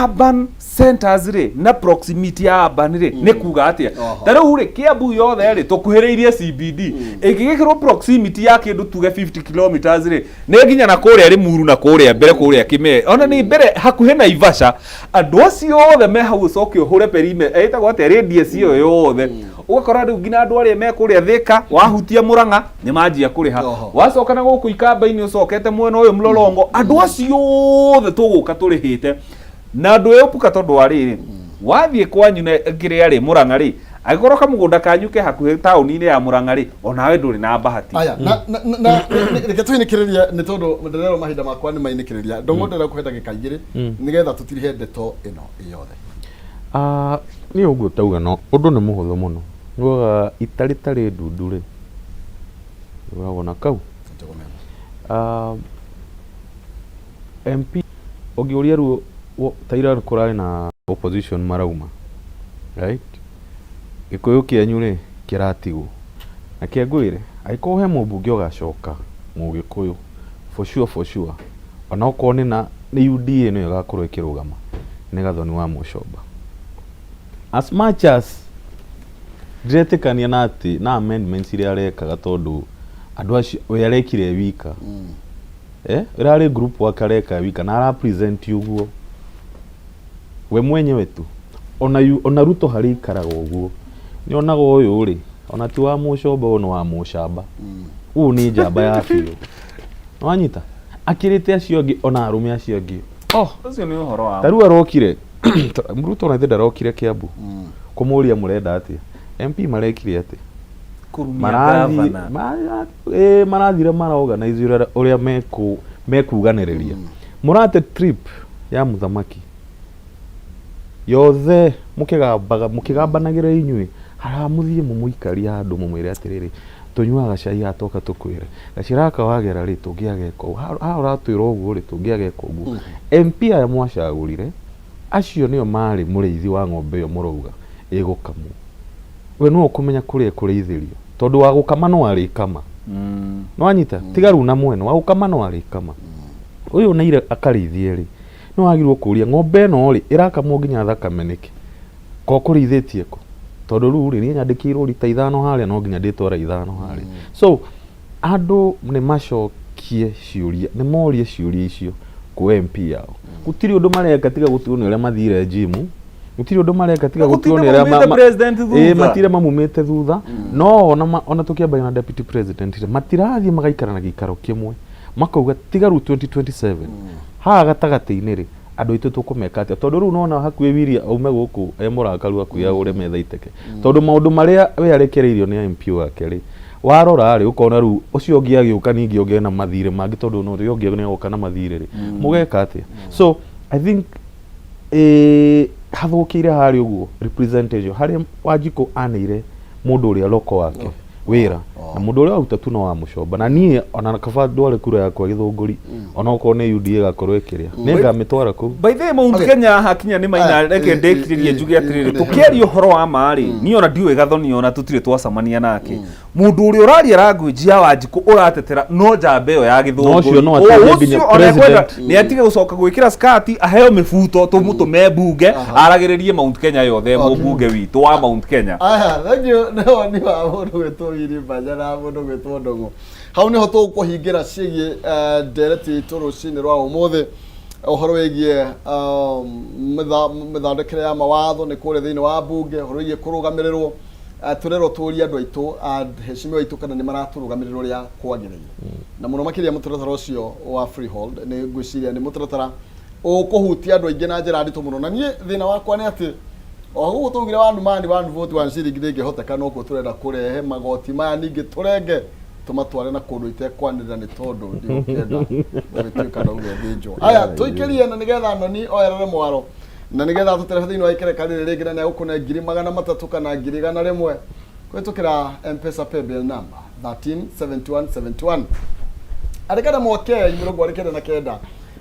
urban centers ri na proximity ya urban ri ni kuga atia tariu ri Kiambu yothe ri tukuhiriirie CBD igigikirwo proximity ya kindu tuge 50 kilometers ri ni nginya na kuria ri Muru na kuria mbere kuria Kameme ona ni mbere hakuhe na Ivasha andu acio othe me hau coke uhure perime etagwo atia radius iyo yothe ugakora riu ngina andu aria me kuria Thika wahutia Murang'a ni manjia kuriha wacoka na guku Ikamba-ini ucokete mwena uyu Mlolongo andu acio othe tuguka turihite na andu epuka tondu ariri wathie kwanyu na ngiria ri Murang'a ri agikoro kamugunda kanyu ke hakuhe tauni-ini ya Murang'a ri onawe nduri na bahati aya na reke tuinikiriria ni tondu ndirero mahinda makwa ni mainikiriria ndongondera kuheta gikaigiri nigetha tutirihe ndeto ino yothe ni uguo tauga no undu ni muhuthu muno ngoga itaritari ndundu ri uragona kau MP ogiuria ru taira kurari na opposition marauma right gikuyu kianyu ri kiratigwo na kiangwire aiko he mubunge ugacoka mugikuyu for sure ona ukoni na ni UDA no igakorwo ikirugama ni gathoni wa Mucomba as much as diretikania na ati na amendments iria arekaga tondu andu acio we arekire wika irari group wakareka wika na ara present uguo we mwenyewe tu ona Ruto hari karaga uguo ni onaga uyu ri ona ti wa Mucomba ono wa Mucamba u ni njamba ya biu wanyita akirite acio ngi ona arume acio ngi ucio ni uhoro wa taru arokire Ruto na thenda rokire Kiambu kumuria murenda atia MP marekire ati marathire maraorganize uria mekuganiriria murate trip ya muthamaki yothe mukigambanagira inyui haramuthie mumuikaria andu mumwire atiriri tunyuaga cai atoka tukwire gaciraka wagera ri tungiageka ha uratwira uguo ri tungiageka uguo MP aya mwacagurire acio nio mari muriithi wa ng'ombe yo murouga igukamu we no ukumenya kuria kuriithirio tondu wa gukama no ari kama no anyita tigaru na mweno wa gukama no ari kama uyu na ire akarithie ri no agirwo kuria ng'ombe no ri irakamwo nginya thakame niki ko kurithitie ko tondu ru ri nyandikirwo rita 5 haria no nginya nditwara 5 haria so andu ni macokie ciuria ni morie ciuria icio ku MP yao gutiri undu mareka tiga gutuone uria mathire gym gutiri undu mareka tiga gutuone uria matire mamumite thutha no ona tukiamba na deputy president matirathie magaikara na gikaro kimwe makauga tigaru 2027 ha gatagati-ini ri andu itu tukumeka atia tondu ru nona hakuwi wiria aume guku emurakaru akuya ure metha iteke tondu maundu maria we arekereirio ni MP wake ri warora ri ukona ru ucio ungi agiuka ningi ungi na mathire mangi tondu no ri ungi ni agoka na mathire ri mugeka atia so I think hathukire hari uguo representation hari Wanjiku anire mundu uria loko wake wira na mundu uria utatu no wa mucoba na nie ona kaba ndware kura yakwa githunguri ona ukone UDA gakorwo ikiria nenga mitwara ku by the Mount Kenya hakinya ni maina reke ndekiririe njuge atiriri tukiaria uhoro wa mari ni ona ndiwe gathoni ona tutire twacamania nake mundu uria uraria language ya Wanjiku uratetera no njambe yo ya githunguri no cio president ni atige gucoka gwikira skati aheo mifuto tumutume bunge aragiririe Mount Kenya yothe mbunge witu wa Mount Kenya thank you no ni wa mundu gwitwiri bajana mundu gwitwo ndongo hau niho tukuhingira cigie ndereti turucini rwa umuthi uhoro wigie mithandekere ya mawatho ni kure thiini wa bunge uhoro wigie kurugamirirwo turero turia andu aitu heshima aitu kana ni maraturugamirira uria kwagiriire na muno makiria mutaratara ucio wa freehold ni ngwiciria ni mutaratara ukuhutia andu aingi na njira nditu muno na nie thina wakwa ni ati oho tugire wandu mandi wandu vote wa ciringi ndingihoteka no ko turenda kurehe magoti maya ningi turenge tumatware na kundu itekwanirira ni tondu ndiukenda gwituika na uwe thinjo aya tuikirie na nigetha noni oyerere mwaro na nigetha tutere thiini wa ikere karire ringi na gukuna 300 kana 100 kwitukira M-Pesa paybill number 137171 arikana mwoke imirongo arikenda na kenda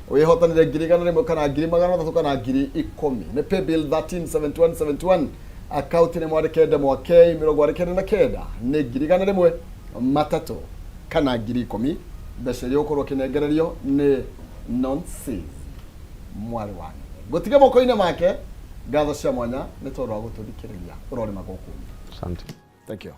wihotanire 100 kana 300 kana 10,000 ni paybill 137171 account ni mwarekende mwake imirongo arikenda na kenda ni 100 matatu kana 10,000 mbeca ukorwo kinengererio ni nonsense mwari wanyu gutige moko-ini make ngatho cia mwanya ni tondu wa gututhikiriria urori magoku. Asante. Thank you.